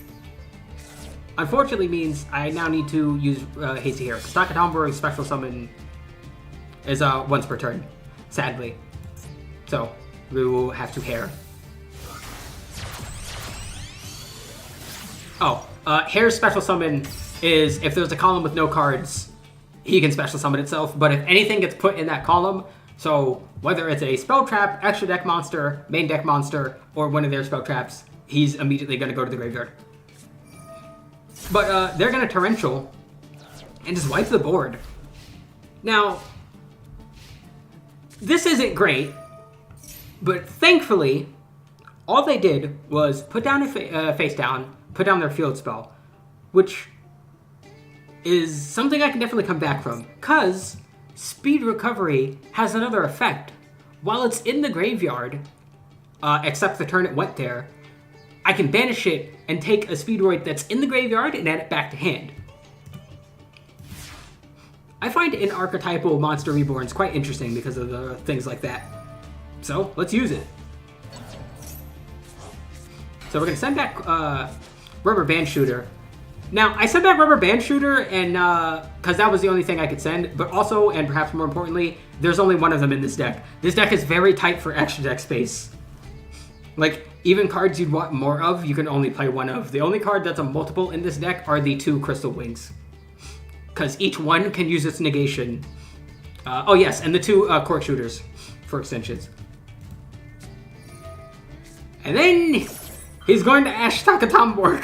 unfortunately means I now need to use Hasty here, because Takatomborg's special summon is once per turn, sadly. So, we will have to Hair. Oh, Hair's special summon is if there's a column with no cards, he can special summon itself, but if anything gets put in that column, so whether it's a spell trap, extra deck monster, main deck monster, or one of their spell traps, he's immediately going to go to the graveyard. But they're going to Torrential and just wipe the board. Now, this isn't great, but thankfully, all they did was put down a face down, put down their field spell, which is something I can definitely come back from, because Speed Recovery has another effect. While it's in the graveyard, except the turn it went there, I can banish it and take a Speedroid that's in the graveyard and add it back to hand. I find in archetypal Monster Reborns quite interesting because of the things like that. So, let's use it. So we're going to send back Rubber Band Shooter. Now, I sent back Rubber Band Shooter and because that was the only thing I could send, but also, and perhaps more importantly, there's only one of them in this deck. This deck is very tight for extra deck space. Like, even cards you'd want more of, you can only play one of. The only card that's a multiple in this deck are the 2 Crystal Wings, because each one can use its negation. Oh yes, and the 2 Cork Shooters for extensions. And then he's going to Ash Takatomborg.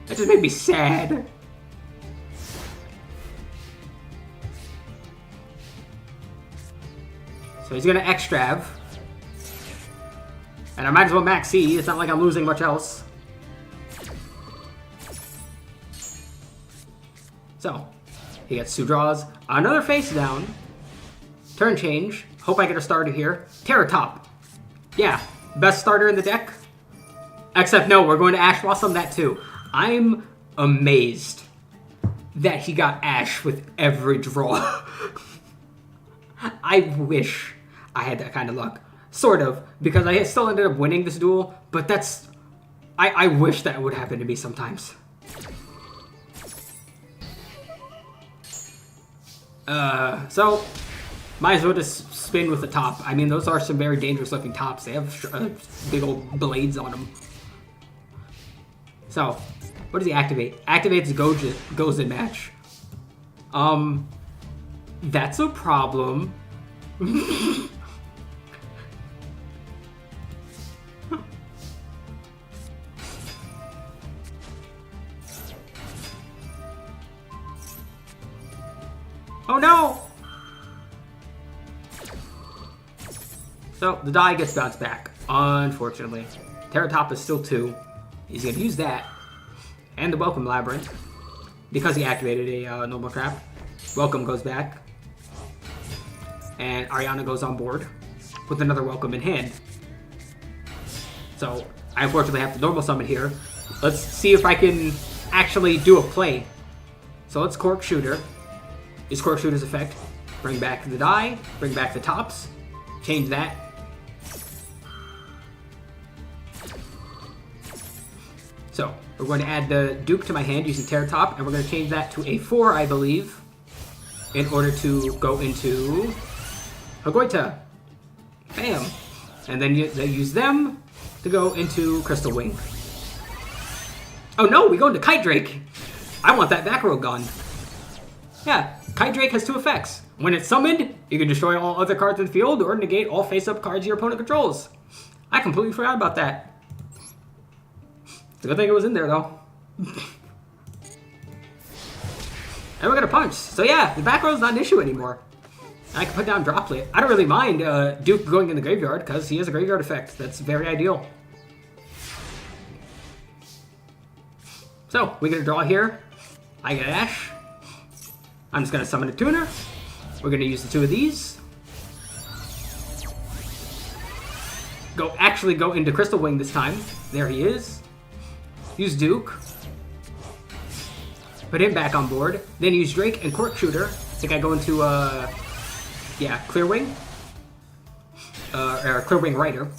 That just made me sad. So he's gonna Extrav. And I might as well max C, it's not like I'm losing much else. So, he gets 2 draws, another face down, turn change, hope I get a starter here. Terror Top. Yeah, best starter in the deck. Except no, we're going to Ash Blossom that too. I'm amazed that he got Ash with every draw. I wish I had that kind of luck. Sort of, because I still ended up winning this duel, but that's... I wish that would happen to me sometimes. So, might as well just spin with the top. I mean, those are some very dangerous looking tops. They have big old blades on them. So, what does he activate? Activates goes in match. That's a problem. Oh no! So, the die gets bounced back, unfortunately. Terror Top is still 2. He's going to use that. And the Welcome Labyrinth, because he activated a normal trap. Welcome goes back. And Ariana goes on board. with another welcome in hand. So I unfortunately have to normal summon here. Let's see if I can actually do a play. So let's Cork Shooter. Is Cork Shooter's effect. Bring back the die, bring back the tops, change that. So we're going to add the Duke to my hand using Terra Top, and we're going to change that to a 4, I believe, in order to go into Hagoita. Bam. And then they use them to go into Crystal Wing. Oh no, we go into Kite Drake. I want that back row gone. Yeah, Kite Drake has 2 effects. When it's summoned, you can destroy all other cards in the field or negate all face-up cards your opponent controls. I completely forgot about that. It's a good thing it was in there, though. And we're gonna punch. So yeah, the back row is not an issue anymore. I can put down Droplet. I don't really mind Duke going in the graveyard, because he has a graveyard effect. That's very ideal. So, we get a draw here. I get Ash. I'm just going to summon a Tuner. We're going to use the 2 of these. Actually go into Crystal Wing this time. There he is. Use Duke. Put him back on board. Then use Drake and Cork Shooter. I think I go into, yeah, Clear Wing. Or Clear Wing Rider.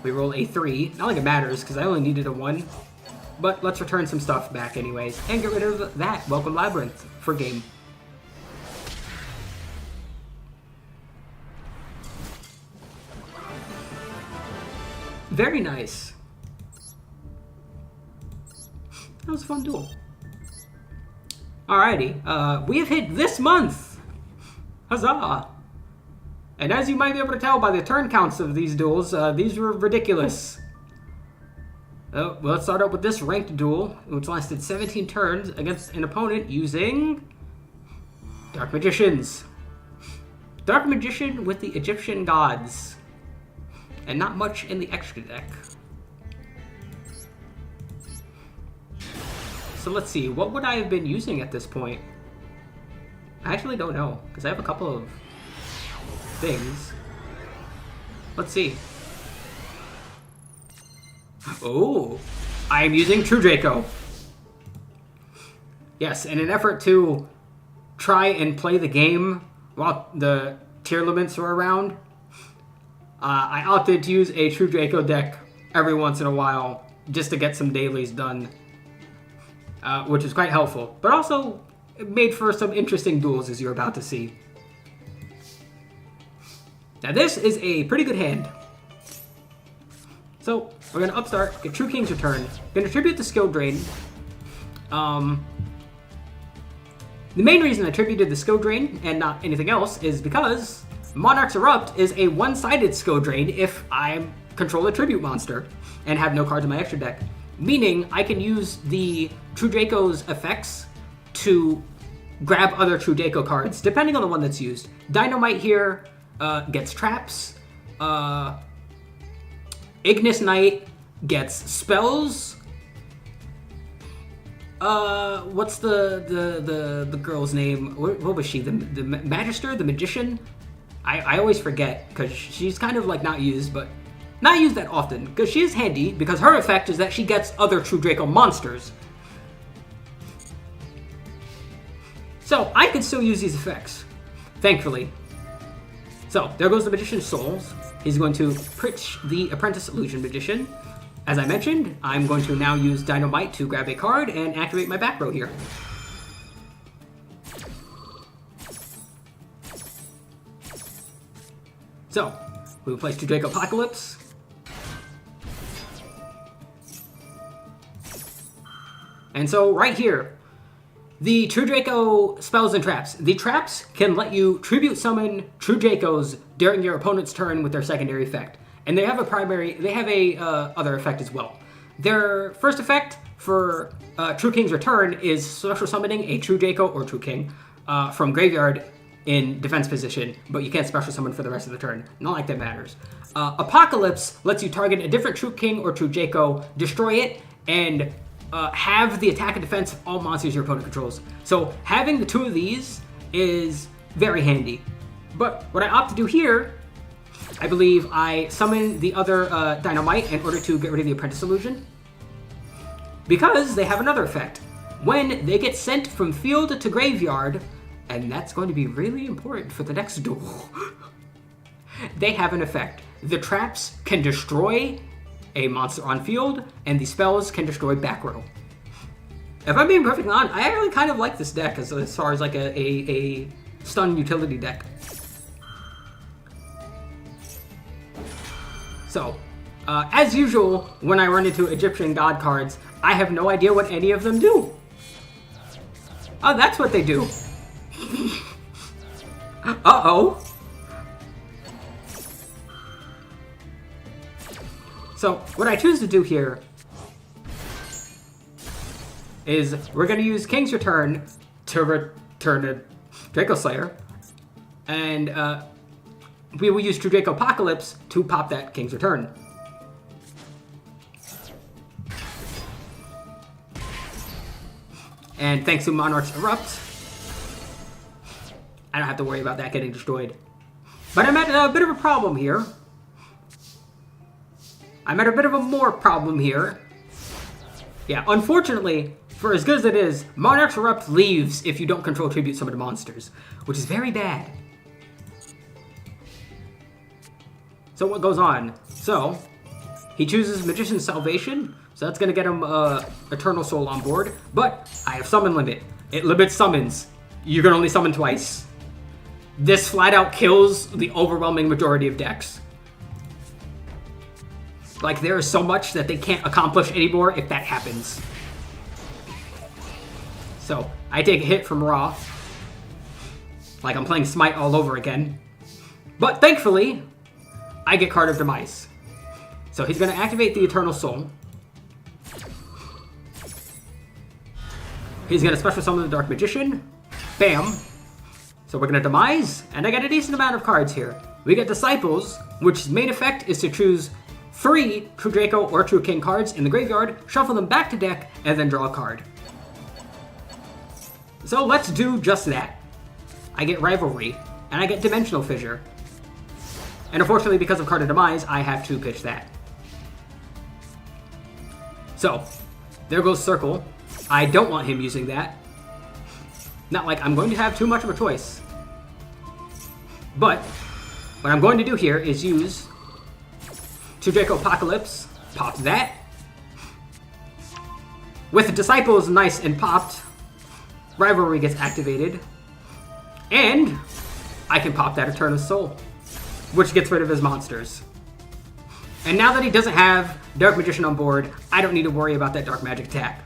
We roll a 3. Not like it matters, because I only needed a 1. But let's return some stuff back anyways, and get rid of that Welcome Labyrinth for game. Very nice. That was a fun duel. Alrighty, we have hit this month! Huzzah! And as you might be able to tell by the turn counts of these duels, these were ridiculous. Well, let's start out with this ranked duel, which lasted 17 turns against an opponent using Dark Magicians. Dark Magician with the Egyptian gods. And not much in the extra deck. So let's see, what would I have been using at this point? I actually don't know, because I have a couple of things. Let's see. Oh, I am using True Draco. Yes, in an effort to try and play the game while the tier limits were around, I opted to use a True Draco deck every once in a while just to get some dailies done, which is quite helpful, but also made for some interesting duels, as you're about to see. Now this is a pretty good hand. So, we're going to upstart, get True King's Return, going to tribute the Skill Drain. The main reason I tributed the Skill Drain and not anything else is because Monarch's Erupt is a one-sided Skill Drain if I control a Tribute monster and have no cards in my extra deck. Meaning, I can use the True Draco's effects to grab other True Draco cards, depending on the one that's used. Dynamite here gets traps. Ignis Knight gets spells. What's the girl's name? What was she? The Magister? The Magician? I always forget, because she's kind of like not used, but not used that often, because she is handy, because her effect is that she gets other True Draco monsters. So, I could still use these effects, thankfully. So, there goes the Magician's Souls. He's going to Pritch the Apprentice Illusion Magician. As I mentioned, I'm going to now use Dynamite to grab a card and activate my back row here. So, we will place 2 Draco Apocalypse. And so, right here, the True Draco spells and traps. The traps can let you tribute summon True Dracos during your opponent's turn with their secondary effect. And they have a other effect as well. Their first effect for True King's Return is special summoning a True Draco or True King from graveyard in defense position, but you can't special summon for the rest of the turn. Not like that matters. Apocalypse lets you target a different True King or True Draco, destroy it, and have the attack and defense of all monsters your opponent controls. So having the 2 of these is very handy. But what I opt to do here, I believe I summon the other Dynamite in order to get rid of the Apprentice Illusion. Because they have another effect. When they get sent from field to graveyard, and that's going to be really important for the next duel, they have an effect. The traps can destroy a monster on field, and the spells can destroy back row. If I'm being perfectly honest, I actually kind of like this deck as far as like a stun utility deck. So, as usual, when I run into Egyptian god cards, I have no idea what any of them do. Oh, that's what they do. Uh-oh. So, what I choose to do here is we're going to use King's Return to return a Draco Slayer, and we will use True Draco Apocalypse to pop that King's Return. And thanks to Monarch's Erupt, I don't have to worry about that getting destroyed. But I'm at a bit of a problem here. I'm at a bit of a more problem here. Yeah, unfortunately, for as good as it is, Monarch's Erupt leaves if you don't control Tribute Summoned Monsters, which is very bad. So what goes on? So, he chooses Magician's Salvation, so that's going to get him Eternal Soul on board, but I have Summon Limit. It limits summons. You can only summon twice. This flat out kills the overwhelming majority of decks. Like, there is so much that they can't accomplish anymore if that happens. So, I take a hit from Ra. Like I'm playing Smite all over again. But thankfully, I get Card of Demise. So he's going to activate the Eternal Soul. He's going to special summon the Dark Magician. Bam. So we're going to Demise, and I get a decent amount of cards here. We get Disciples, which main effect is to choose 3 True Draco or True King cards in the graveyard, shuffle them back to deck, and then draw a card. So let's do just that. I get Rivalry, and I get Dimensional Fissure. And unfortunately, because of Card of Demise, I have to pitch that. So, there goes Circle. I don't want him using that. Not like I'm going to have too much of a choice. But, what I'm going to do here is use True Draco Apocalypse, pop that. With Disciples nice and popped, Rivalry gets activated. And I can pop that Eternal Soul, which gets rid of his monsters. And now that he doesn't have Dark Magician on board, I don't need to worry about that Dark Magic attack.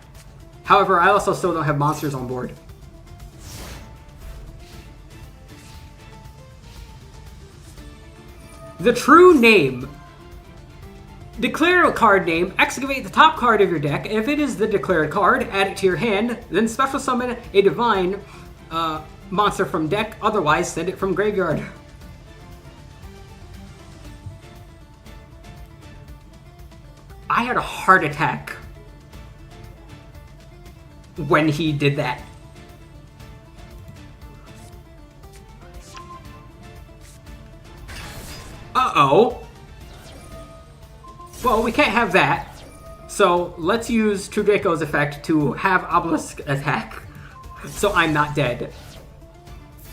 However, I also still don't have monsters on board. The true name. Declare a card name, excavate the top card of your deck. If it is the declared card, add it to your hand, then special summon a divine monster from deck, otherwise send it from graveyard. I had a heart attack when he did that. Uh-oh. Well, we can't have that. So let's use True Draco's effect to have Obelisk attack, so I'm not dead.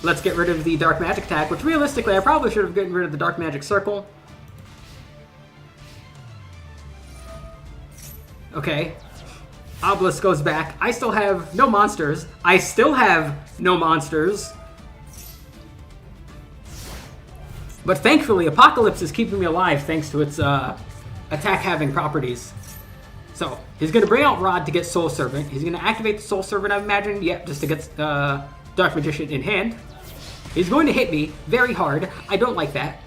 Let's get rid of the Dark Magic attack, which realistically I probably should have gotten rid of the Dark Magic Circle. Okay. Obelisk goes back. I still have no monsters. I still have no monsters. But thankfully, Apocalypse is keeping me alive thanks to its attack-having properties. So, he's going to bring out Rod to get Soul Servant. He's going to activate the Soul Servant, I imagine. Yep, just to get Dark Magician in hand. He's going to hit me very hard. I don't like that.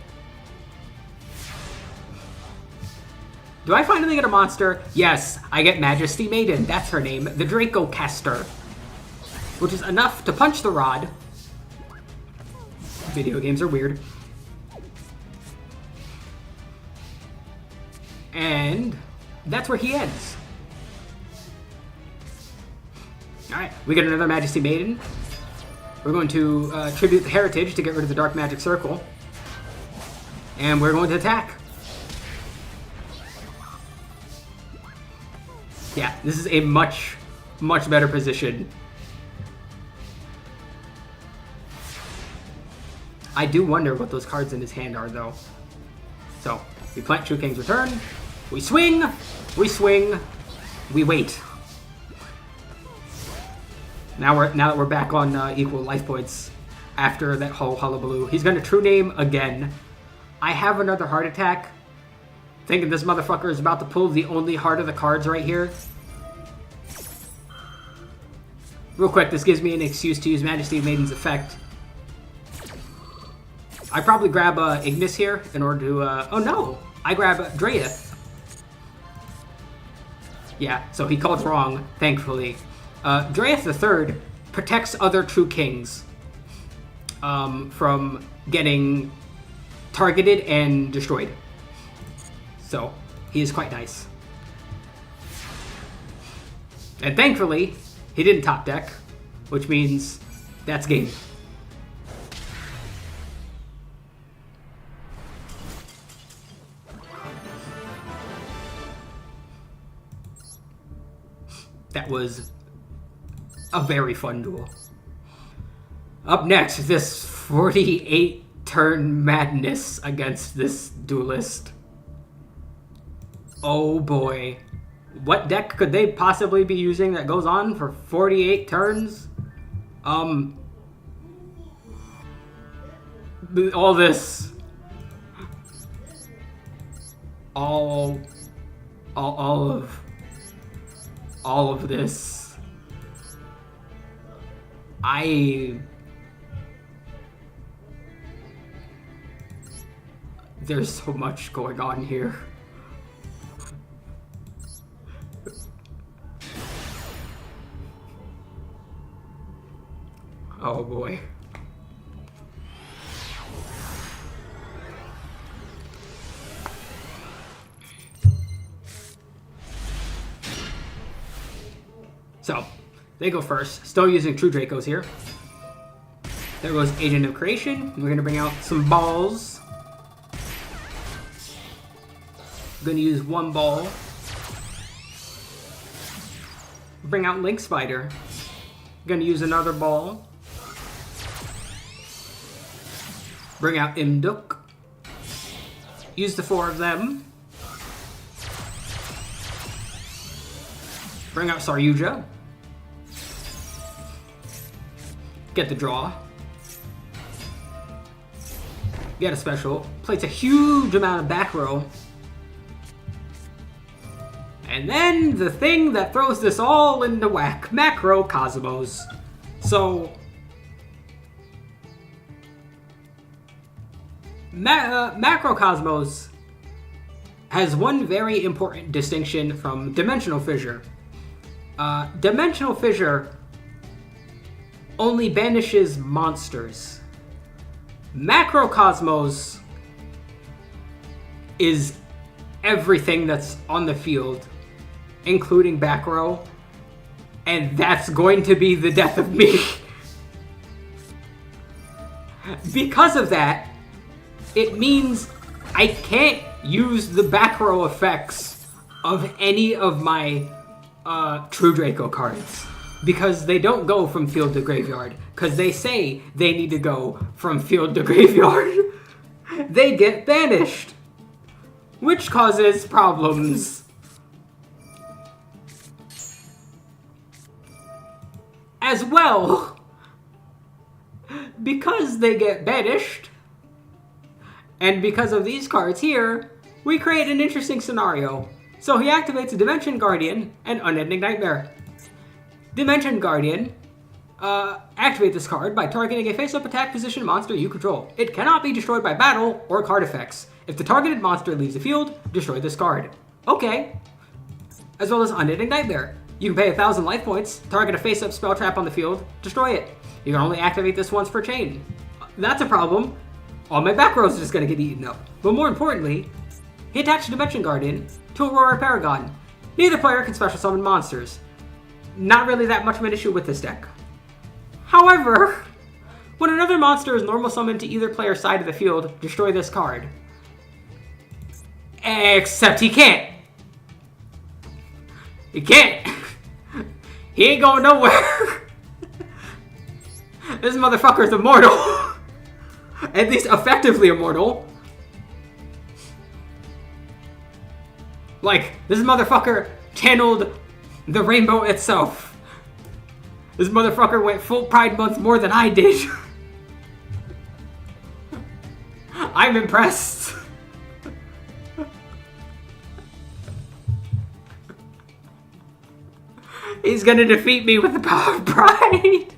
Do I finally get a monster? Yes, I get Majesty Maiden. That's her name. The Draco Caster. Which is enough to punch the Rod. Video games are weird. And that's where he ends. Alright, we get another Majesty Maiden. We're going to tribute the heritage to get rid of the dark magic circle. And we're going to attack. Yeah, this is a much, much better position. I do wonder what those cards in his hand are, though. So, we plant True King's Return. We swing. We swing. We wait. Now that we're back on equal life points after that whole hullabaloo. He's going to True Name again. I have another heart attack. Thinking this motherfucker is about to pull the only heart of the cards right here. Real quick, this gives me an excuse to use Majesty of Maiden's effect. I probably grab Ignis here in order to... oh no! I grab Dreyeth. Yeah, so he called wrong, thankfully. Dreyeth III protects other True Kings from getting targeted and destroyed. So, he is quite nice. And thankfully, he didn't top deck, which means that's game. That was a very fun duel. Up next, this 48-turn madness against this duelist. Oh boy. What deck could they possibly be using that goes on for 48 turns? All this. All of this. There's so much going on here. Oh boy. So, they go first. Still using True Dracos here. There goes Agent of Creation. We're going to bring out some balls. I'm going to use one ball. Bring out Link Spider. I'm going to use another ball. Bring out Imduk. Use the 4 of them. Bring out Saryuja. Get the draw. Get a special. Plays a huge amount of back row. And then the thing that throws this all into whack. Macro Cosmos. So... Macro Cosmos has one very important distinction from Dimensional Fissure. Dimensional Fissure only banishes monsters. Macrocosmos is everything that's on the field, including back row, and that's going to be the death of me. Because of that, it means I can't use the back row effects of any of my True Draco cards, because they don't go from field to graveyard, because they say they need to go from field to graveyard. They get banished, which causes problems. As well, because they get banished, and because of these cards here, we create an interesting scenario. So he activates a Dimension Guardian and Unending Nightmare. Dimension Guardian, activate this card by targeting a face-up attack position monster you control. It cannot be destroyed by battle or card effects. If the targeted monster leaves the field, destroy this card. Okay. As well as Unending Nightmare. You can pay 1,000 life points, target a face-up spell trap on the field, destroy it. You can only activate this once per chain. That's a problem. All my back rows are just going to get eaten up. But more importantly, he attached Dimension Guardian to Aurora Paragon. Neither player can special summon monsters. Not really that much of an issue with this deck. However, When another monster is normal summoned to either player's side of the field, destroy this card. Except he can't. He can't. He ain't going nowhere. This motherfucker's immortal. At least effectively immortal. Like, this motherfucker channeled the rainbow itself. This motherfucker went full Pride Month more than I did. I'm impressed. He's gonna defeat me with the power of pride.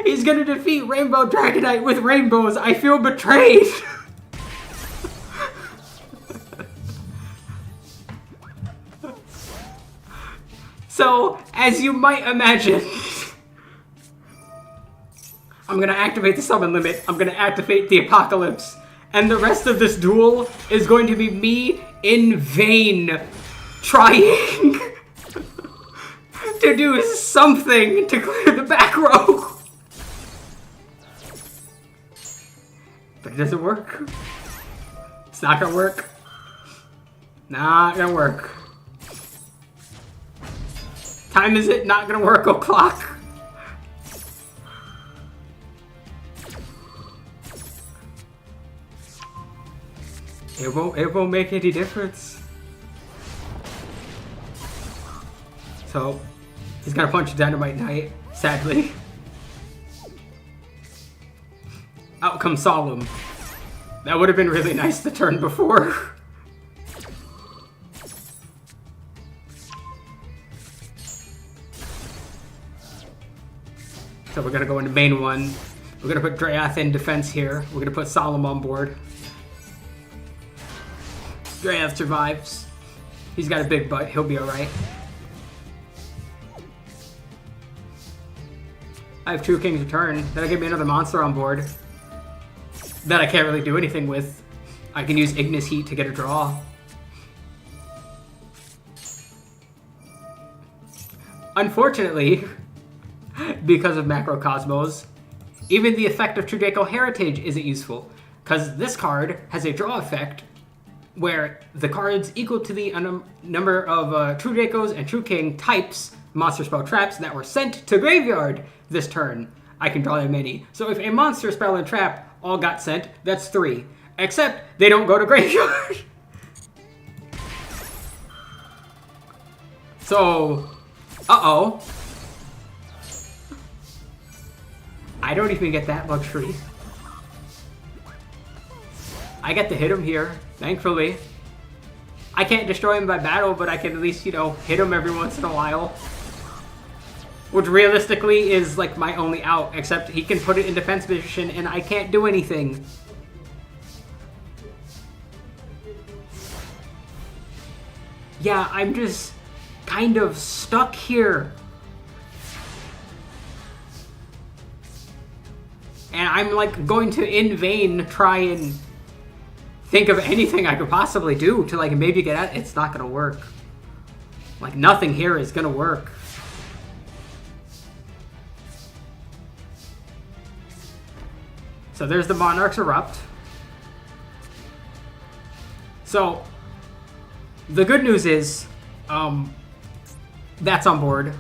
He's gonna defeat Rainbow Dragonite with rainbows. I feel betrayed. So, as you might imagine, I'm gonna activate the summon limit, I'm gonna activate the apocalypse, and the rest of this duel is going to be me in vain trying to do something to clear the back row. But it doesn't work. It's not gonna work. Not gonna work. Time is it? Not gonna work, o'clock. It won't make any difference. So, he's gonna punch Dynamite Knight, sadly. Out comes Solemn. That would have been really nice the turn before. So we're gonna go into main one. We're gonna put Drayath in defense here. We're gonna put Solemn on board. Drayath survives. He's got a big butt. He'll be alright. I have 2 King's Return. That'll give me another monster on board that I can't really do anything with. I can use Ignis Heat to get a draw. Unfortunately, because of Macrocosmos, even the effect of True Draco Heritage isn't useful, because this card has a draw effect where the cards equal to the number of True Dracos and True King types monster spell traps that were sent to graveyard this turn. I can draw that many. So if a monster spell and trap all got sent, that's 3. Except they don't go to graveyard. So, uh-oh. I don't even get that luxury. I get to hit him here, thankfully. I can't destroy him by battle, but I can at least, hit him every once in a while. Which realistically is like my only out, except he can put it in defense position and I can't do anything. Yeah, I'm just kind of stuck here. And I'm like going to in vain try and think of anything I could possibly do to like maybe get at it. It's not gonna work. Like nothing here is gonna work. So there's the Monarch's Erupt. So the good news is that's on board.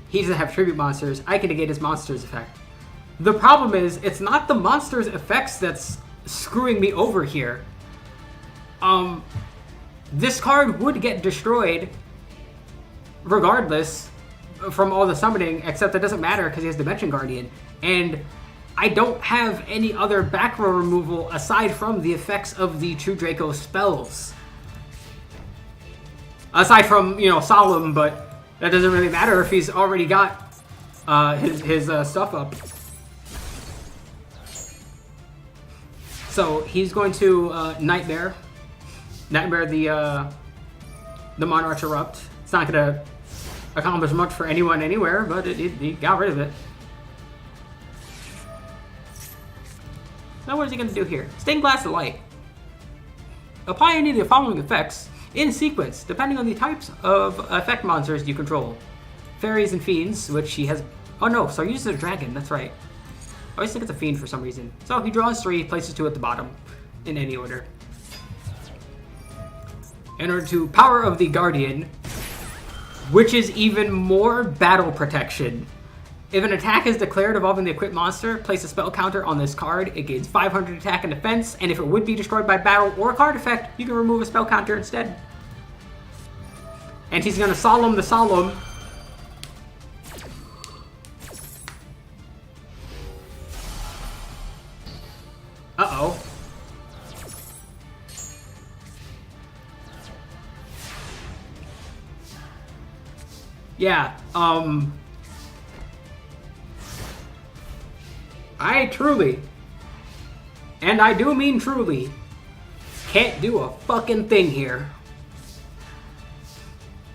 He doesn't have tribute monsters. I can negate his monster's effect. The problem is, it's not the monster's effects that's screwing me over here. This card would get destroyed regardless from all the summoning, except it doesn't matter because he has Dimension Guardian. And I don't have any other back row removal aside from the effects of the True Draco spells. Aside from, Solemn, but that doesn't really matter if he's already got his stuff up. So he's going to Nightmare the Monarch's Erupt. It's not going to accomplish much for anyone anywhere, but he got rid of it. Now what is he going to do here? Stained Glass of Light. Apply any of the following effects in sequence, depending on the types of effect monsters you control. Fairies and Fiends, which he has... Oh no, so he uses a dragon, that's right. I always think it's a Fiend for some reason. So he draws 3, places 2 at the bottom, in any order. In order to Power of the Guardian, which is even more battle protection. If an attack is declared involving the equipped monster, place a spell counter on this card. It gains 500 attack and defense, and if it would be destroyed by battle or card effect, you can remove a spell counter instead. And he's going to Solemn the Solemn. Uh-oh. Yeah, I truly, and I do mean truly, can't do a fucking thing here.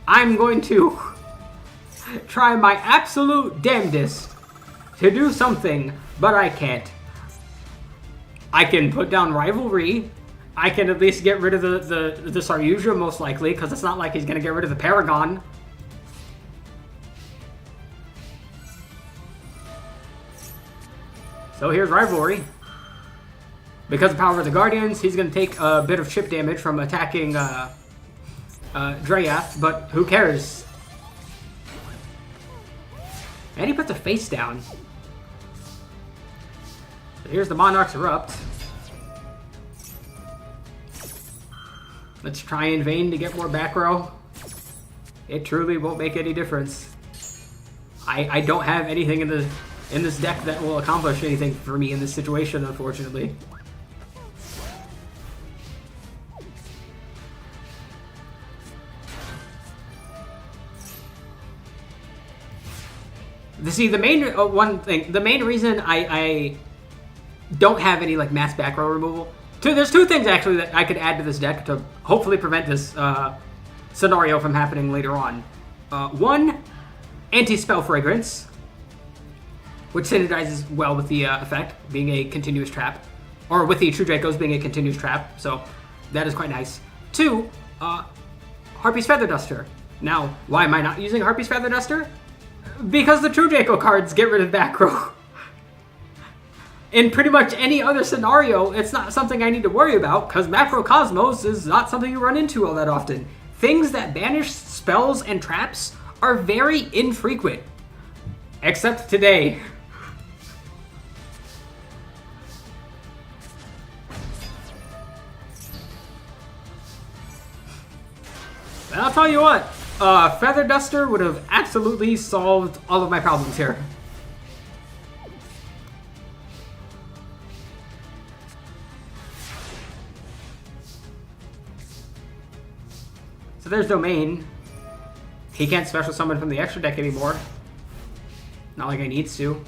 I'm going to try my absolute damnedest to do something, but I can't. I can put down Rivalry. I can at least get rid of the Saryuja, most likely, because it's not like he's going to get rid of the Paragon. So here's Rivalry. Because of Power of the Guardians, he's going to take a bit of chip damage from attacking Drea, but who cares? And he puts a face down. So here's the Monarch's Erupt. Let's try in vain to get more back row. It truly won't make any difference. I don't have anything in this deck that will accomplish anything for me in this situation, unfortunately. See, the main the main reason I don't have any like mass back row removal. There's 2 things actually that I could add to this deck to hopefully prevent this scenario from happening later on. 1, Anti-Spell Fragrance, which synergizes well with the effect, being a continuous trap. Or with the True Dracos being a continuous trap, so that is quite nice. 2, Harpy's Feather Duster. Now, why am I not using Harpy's Feather Duster? Because the True Draco cards get rid of back row. In pretty much any other scenario, it's not something I need to worry about, because Macrocosmos is not something you run into all that often. Things that banish spells and traps are very infrequent. Except today. And I'll tell you what, Feather Duster would have absolutely solved all of my problems here. So there's Domain. He can't special summon from the extra deck anymore. Not like I needs to.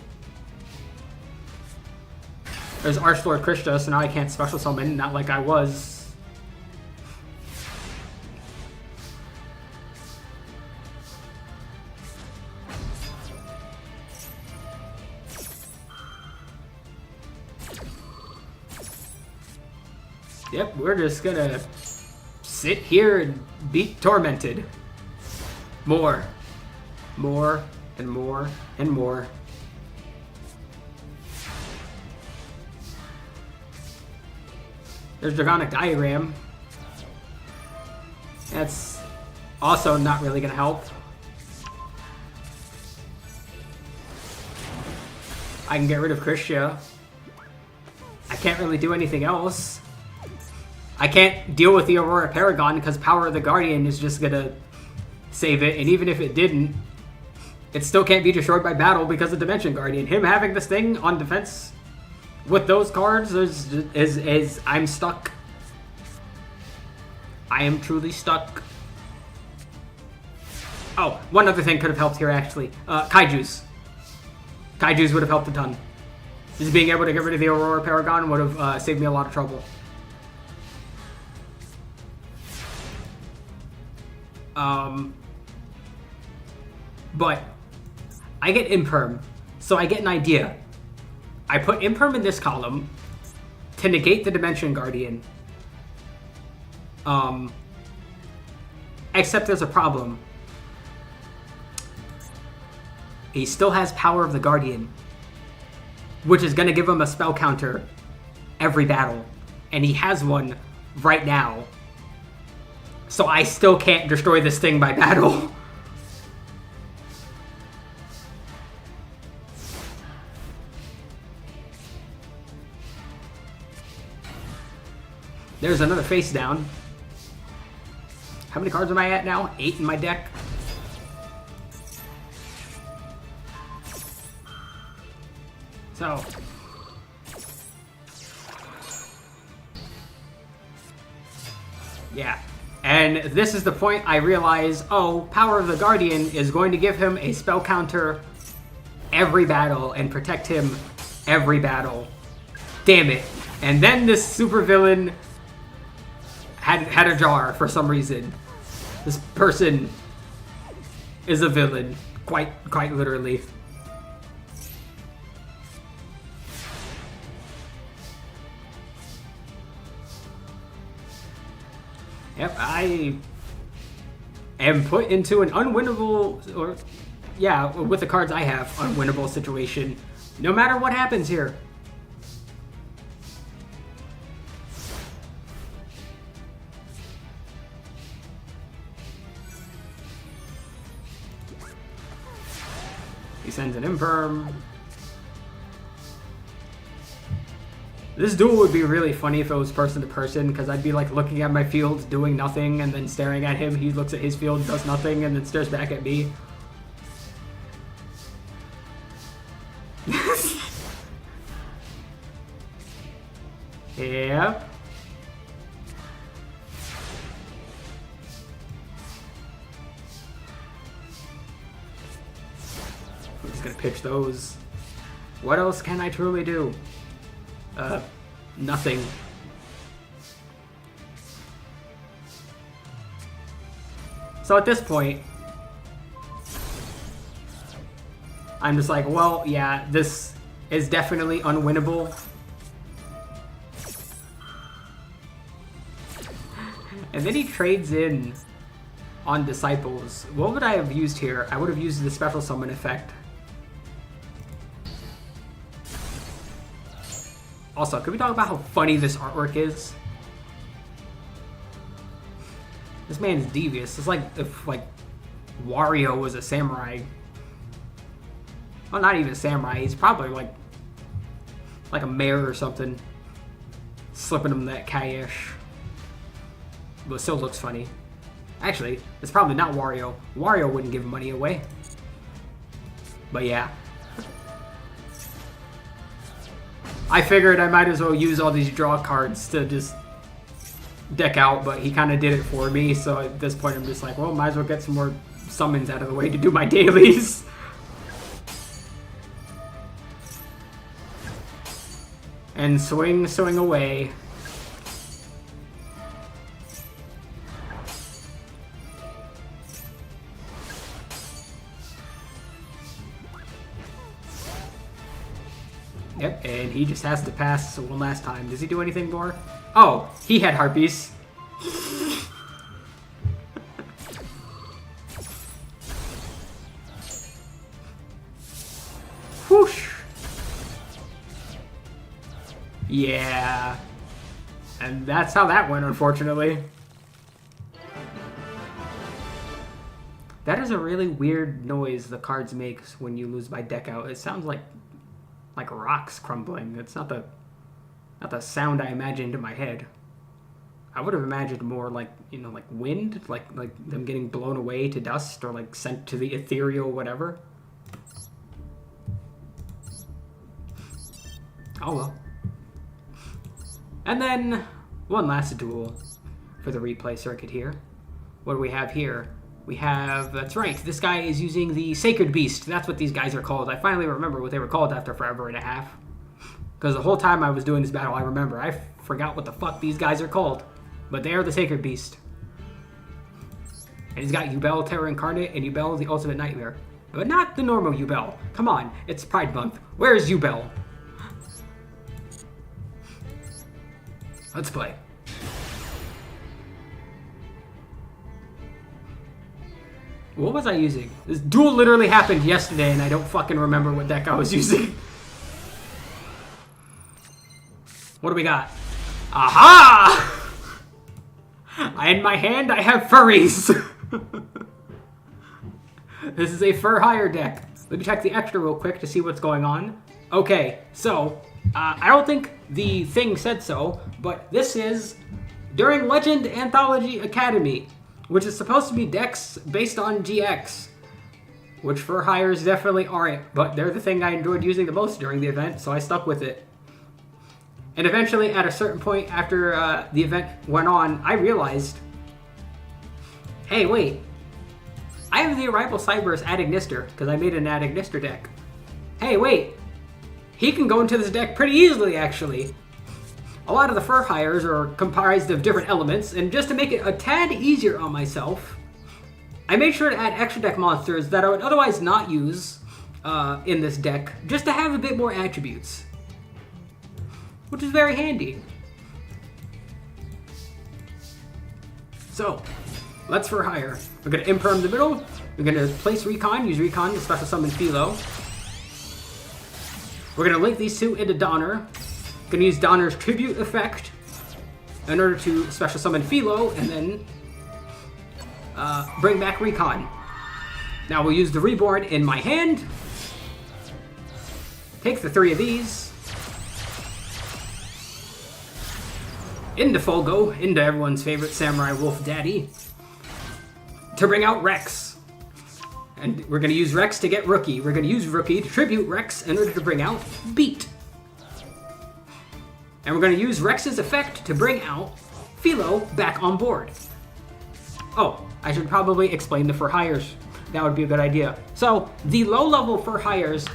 There's Archlord Krishna, so now I can't special summon, not like I was. Yep, we're just gonna sit here and be tormented. More. More and more and more. There's Dragonic Diagram. That's also not really gonna help. I can get rid of Krishna. I can't really do anything else. I can't deal with the Aurora Paragon because Power of the Guardian is just gonna save it, and even if it didn't, it still can't be destroyed by battle because of Dimension Guardian. Him having this thing on defense with those cards is I'm stuck. I am truly stuck. Oh, one other thing could have helped here actually. Kaijus. Kaijus would have helped a ton. Just being able to get rid of the Aurora Paragon would have saved me a lot of trouble. But I get Imperm, so I get an idea. I put Imperm in this column to negate the Dimension Guardian. Except there's a problem. He still has Power of the Guardian. which is going to give him a spell counter every battle. And he has one right now. So I still can't destroy this thing by battle. There's another face down. How many cards am I at now? 8 in my deck. So. Yeah. And this is the point I realize, oh, Power of the Guardian is going to give him a spell counter every battle and protect him every battle. Damn it. And then this supervillain had a jar for some reason. This person is a villain, quite literally. Yep, I am put into an unwinnable, or yeah, with the cards I have, unwinnable situation, no matter what happens here. He sends an Imperm. This duel would be really funny if it was person to person, because I'd be like looking at my field, doing nothing, and then staring at him. He looks at his field, does nothing, and then stares back at me. Yep. I'm just gonna pitch those. What else can I truly do? Nothing. So at this point, I'm just like, well, yeah, this is definitely unwinnable. And then he trades in on Disciples. What would I have used here? I would have used the special summon effect. Also, could we talk about how funny this artwork is? This man is devious. It's like if like Wario was a samurai. Well, not even a samurai. He's probably like a mayor or something. Slipping him that cash. But it still looks funny. Actually, it's probably not Wario. Wario wouldn't give money away. But yeah. I figured I might as well use all these draw cards to just deck out, but he kind of did it for me, so at this point I'm just like, well, might as well get some more summons out of the way to do my dailies. And swing away. Yep, and he just has to pass one last time. Does he do anything more? Oh, he had Harpies. Whoosh. Yeah. And that's how that went, unfortunately. That is a really weird noise the cards make when you lose by deck out. It sounds like rocks crumbling. It's not the sound I imagined in my head. I would have imagined more like, you know, like wind, like them getting blown away to dust or like sent to the ethereal whatever. Oh well. And then one last duel for the replay circuit here. What do we have here? We have, that's right, this guy is using the Sacred Beast. That's what these guys are called. I finally remember what they were called after forever and a half. Because the whole time I was doing this battle, I remember. I forgot what the fuck these guys are called. But they are the Sacred Beast. And he's got Yubel Terror Incarnate and Yubel the Ultimate Nightmare. But not the normal Yubel. Come on, it's Pride Month. Where is Yubel? Let's play. What was I using? This duel literally happened yesterday and I don't fucking remember what deck I was using. What do we got? Aha! In my hand, I have furries. This is a fur hire deck. Let me check the extra real quick to see what's going on. Okay, so I don't think the thing said so, but this is during Legend Anthology Academy, which is supposed to be decks based on GX, which fur hires definitely aren't, but they're the thing I enjoyed using the most during the event, so I stuck with it. And eventually, at a certain point after the event went on, I realized, hey, wait, I have the Arrival Cyber's Ad Ignister, because I made an Ad Ignister deck. Hey, wait, he can go into this deck pretty easily, actually. A lot of the fur hires are comprised of different elements, and just to make it a tad easier on myself, I made sure to add extra deck monsters that I would otherwise not use in this deck, just to have a bit more attributes, which is very handy. So, let's fur hire. We're going to imperm the middle, we're going to place Recon, use Recon to special summon Philo. We're going to link these two into Donner. Going to use Donner's Tribute effect in order to special summon Philo, and then bring back Recon. Now we'll use the Reborn in my hand. Take the 3 of these. Into Folgo, into everyone's favorite Samurai Wolf Daddy, to bring out Rex. And we're going to use Rex to get Rookie. We're going to use Rookie to tribute Rex in order to bring out Beat. And we're going to use Rex's effect to bring out Philo back on board. Oh, I should probably explain the fur hires. That would be a good idea. So, the low-level fur hires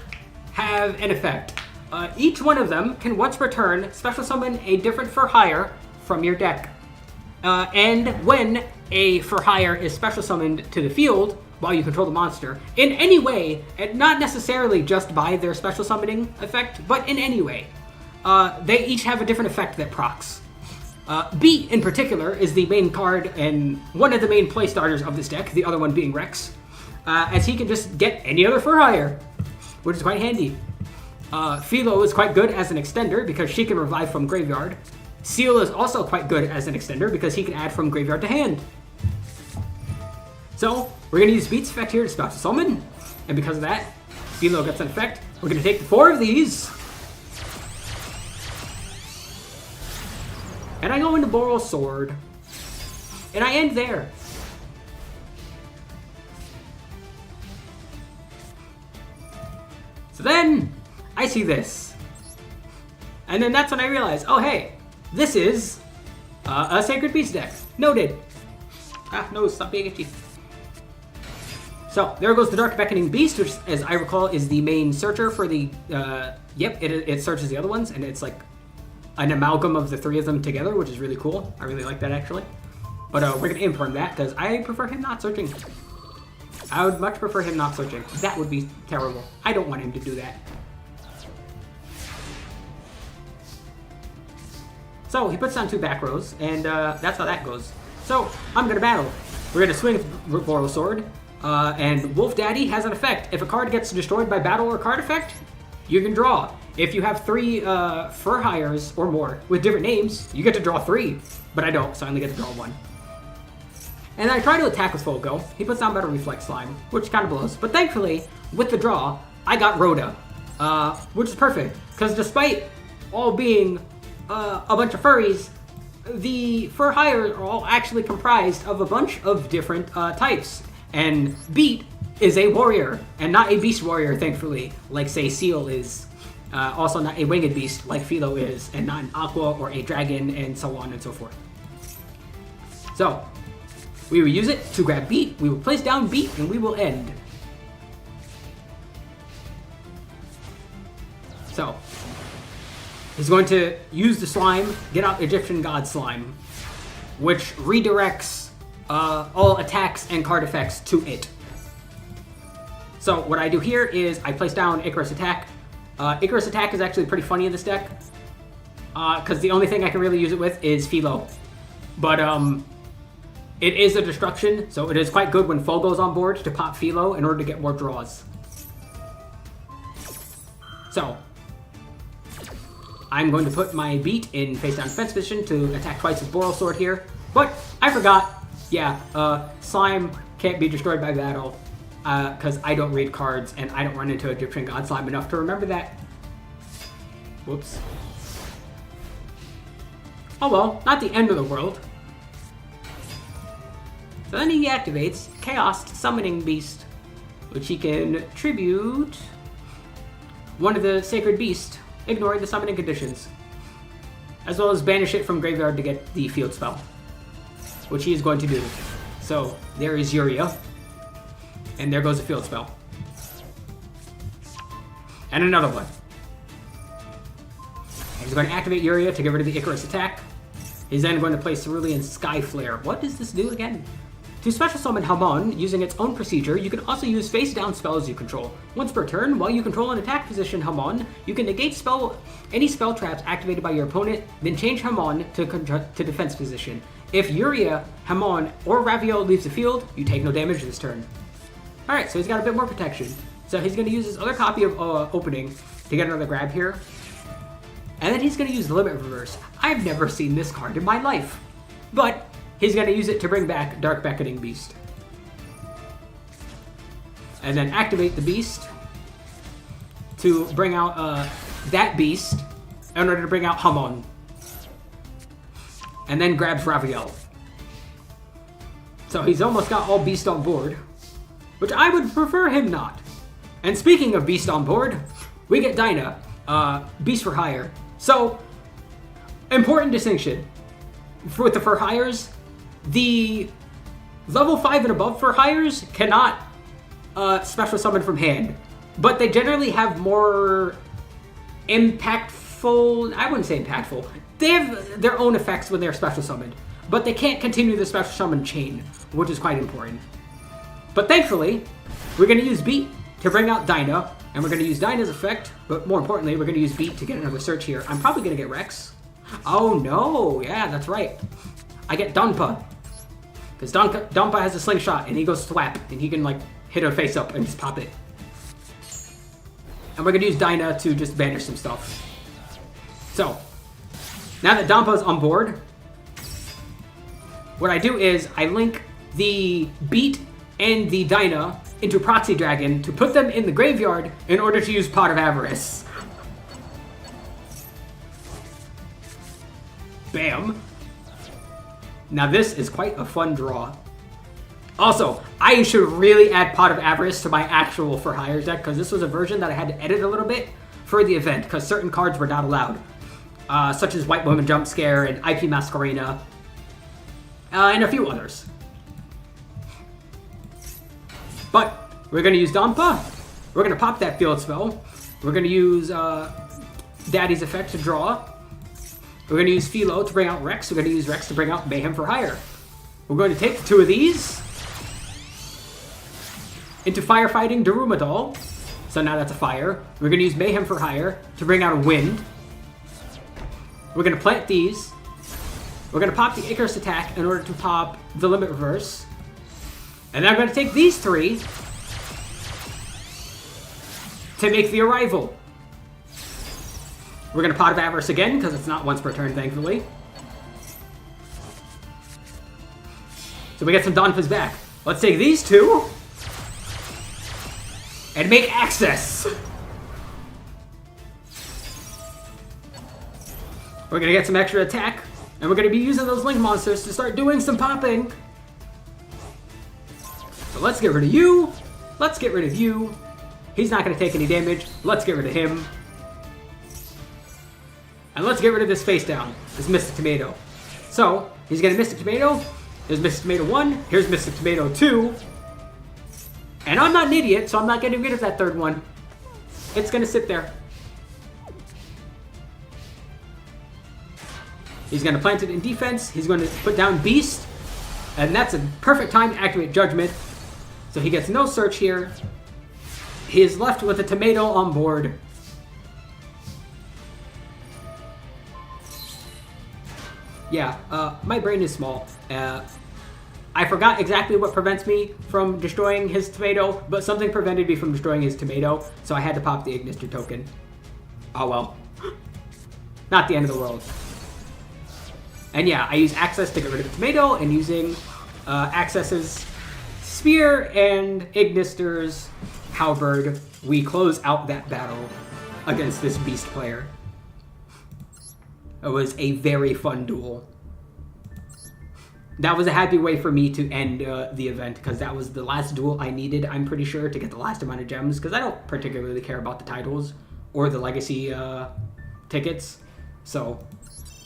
have an effect. Each one of them can once per turn special summon a different fur hire from your deck. And when a fur hire is special summoned to the field while you control the monster, in any way, and not necessarily just by their special summoning effect, but in any way, they each have a different effect that procs. Beat, in particular, is the main card and one of the main play starters of this deck, the other one being Rex, as he can just get any other fur hire, which is quite handy. Philo is quite good as an extender because she can revive from graveyard. Seal is also quite good as an extender because he can add from graveyard to hand. So, we're going to use Beat's effect here to special summon, and because of that, Philo gets an effect. We're going to take the 4 of these, and I go into Boral Sword, and I end there. So then, I see this. And then that's when I realize, oh hey, this is a Sacred Beast deck. Noted. No, stop being itchy. So, there goes the Dark Beckoning Beast, which, as I recall, is the main searcher for the, it searches the other ones, and it's like an amalgam of the 3 of them together, which is really cool. I really like that, actually. But we're going to imperm that, because I prefer him not searching. I would much prefer him not searching. That would be terrible. I don't want him to do that. So, he puts down 2 back rows, and that's how that goes. So, I'm going to battle. We're going to swing with Boral Sword, and Wolf Daddy has an effect. If a card gets destroyed by battle or card effect, you can draw. If you have 3 fur hires or more with different names, you get to draw 3. But I don't, so I only get to draw 1. And I try to attack with Folgo. He puts down Better Reflex Slime, which kind of blows. But thankfully, with the draw, I got Rhoda, which is perfect. Because despite all being a bunch of furries, the fur hires are all actually comprised of a bunch of different types. And Beat is a warrior, and not a beast warrior, thankfully, like, say, Seal is. Also not a winged beast, like Philo is, and not an aqua or a dragon, and so on and so forth. So, we will use it to grab Beat, we will place down Beat, and we will end. So, he's going to use the slime, get out Egyptian God Slime, which redirects all attacks and card effects to it. So what I do here is I place down Icarus Attack. Icarus Attack is actually pretty funny in this deck, because the only thing I can really use it with is Philo. But it is a destruction, so it is quite good when Foe goes on board to pop Philo in order to get more draws. So, I'm going to put my beat in face down defense position to attack twice with Boral Sword here. But I forgot. Yeah, Slime can't be destroyed by battle because I don't read cards and I don't run into Egyptian God Slime enough to remember that. Whoops. Oh well, not the end of the world. So then he activates Chaos Summoning Beast, which he can tribute one of the Sacred Beast, ignoring the summoning conditions, as well as banish it from graveyard to get the field spell, which he is going to do. So there is Yuria, and there goes the field spell. And another one. He's going to activate Yuria to get rid of the Icarus attack. He's then going to play Cerulean Sky Flare. What does this do again? To special summon Hamon using its own procedure, you can also use face down spells you control. Once per turn, while you control an attack position Hamon, you can negate any spell traps activated by your opponent, then change Hamon to defense position. If Yuria, Hamon, or Raviel leaves the field, you take no damage this turn. Alright, so he's got a bit more protection. So he's going to use his other copy of Opening to get another grab here. And then he's going to use the Limit Reverse. I've never seen this card in my life. But he's going to use it to bring back Dark Beckoning Beast. And then activate the Beast to bring out that Beast in order to bring out Hamon. And then grabs Raviel. So he's almost got all Beast on board, which I would prefer him not. And speaking of Beast on board, we get Dyna, Beast for Hire. So, important distinction. With the For Hires, the level 5 and above For Hires cannot special summon from hand, but they generally have more impactful, I wouldn't say impactful, they have their own effects when they're special summoned, but they can't continue the special summon chain, which is quite important. But thankfully, we're going to use Beat to bring out Dyna, and we're going to use Dyna's effect, but more importantly, we're going to use Beat to get another search here. I'm probably going to get Rex. Oh no, yeah, that's right. I get Donpa, because Donpa has a slingshot, and he goes Thwap, and he can like hit her face up and just pop it. And we're going to use Dyna to just banish some stuff. So, now that Donpa's on board, what I do is I link the Beat and the Dyna into Proxy Dragon to put them in the graveyard in order to use Pot of Avarice. Bam. Now this is quite a fun draw. Also, I should really add Pot of Avarice to my actual For Hire deck, because this was a version that I had to edit a little bit for the event, because certain cards were not allowed. Such as White Woman Jump Scare and IP Masquerena, and a few others. But we're going to use Donpa. We're going to pop that field spell. We're going to use Daddy's effect to draw. We're going to use Philo to bring out Rex. We're going to use Rex to bring out Mayhem for Hire. We're going to take 2 of these into Firefighting Darumadal. So now that's a fire. We're going to use Mayhem for Hire to bring out a Wind. We're going to plant these. We're going to pop the Icarus attack in order to pop the Limit Reverse. And then I'm going to take these 3 to make the Arrival. We're going to Pot of Avarice again, because it's not once per turn, thankfully. So we get some Donpas back. Let's take these 2 and make Access. We're going to get some extra attack, and we're going to be using those Link Monsters to start doing some popping. So let's get rid of you. Let's get rid of you. He's not going to take any damage. Let's get rid of him. And let's get rid of this face down, this Mystic Tomato. So, he's going to Mystic Tomato. There's Mystic Tomato 1. Here's Mystic Tomato 2. And I'm not an idiot, so I'm not getting rid of that 3rd one. It's going to sit there. He's going to plant it in defense. He's going to put down Beast. And that's a perfect time to activate Judgment. So he gets no search here. He is left with a tomato on board. Yeah, my brain is small. I forgot exactly what prevents me from destroying his tomato, but something prevented me from destroying his tomato, so I had to pop the Ignister token. Oh well. Not the end of the world. And yeah, I use Access to get rid of the tomato, and using Access's spear and Ignister's halberd, we close out that battle against this beast player. It was a very fun duel. That was a happy way for me to end the event, because that was the last duel I needed, I'm pretty sure, to get the last amount of gems, because I don't particularly care about the titles or the legacy tickets. So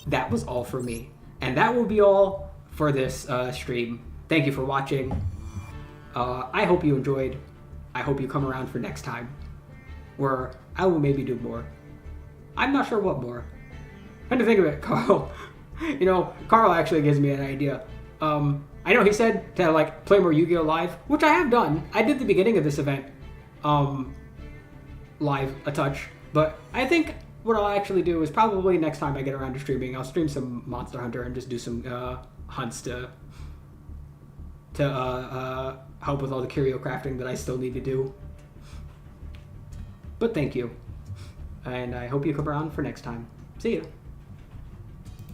that was all for me. And that will be all for this stream. Thank you for watching. I hope you enjoyed. I hope you come around for next time, where I will maybe do more. I'm not sure what more. Trying to think of it, Carl. You know, Carl actually gives me an idea. I know he said to like play more Yu-Gi-Oh! Live, which I have done. I did the beginning of this event live a touch, but I think what I'll actually do is probably next time I get around to streaming, I'll stream some Monster Hunter and just do some hunts to help with all the curio crafting that I still need to do. But thank you, and I hope you come around for next time. See you.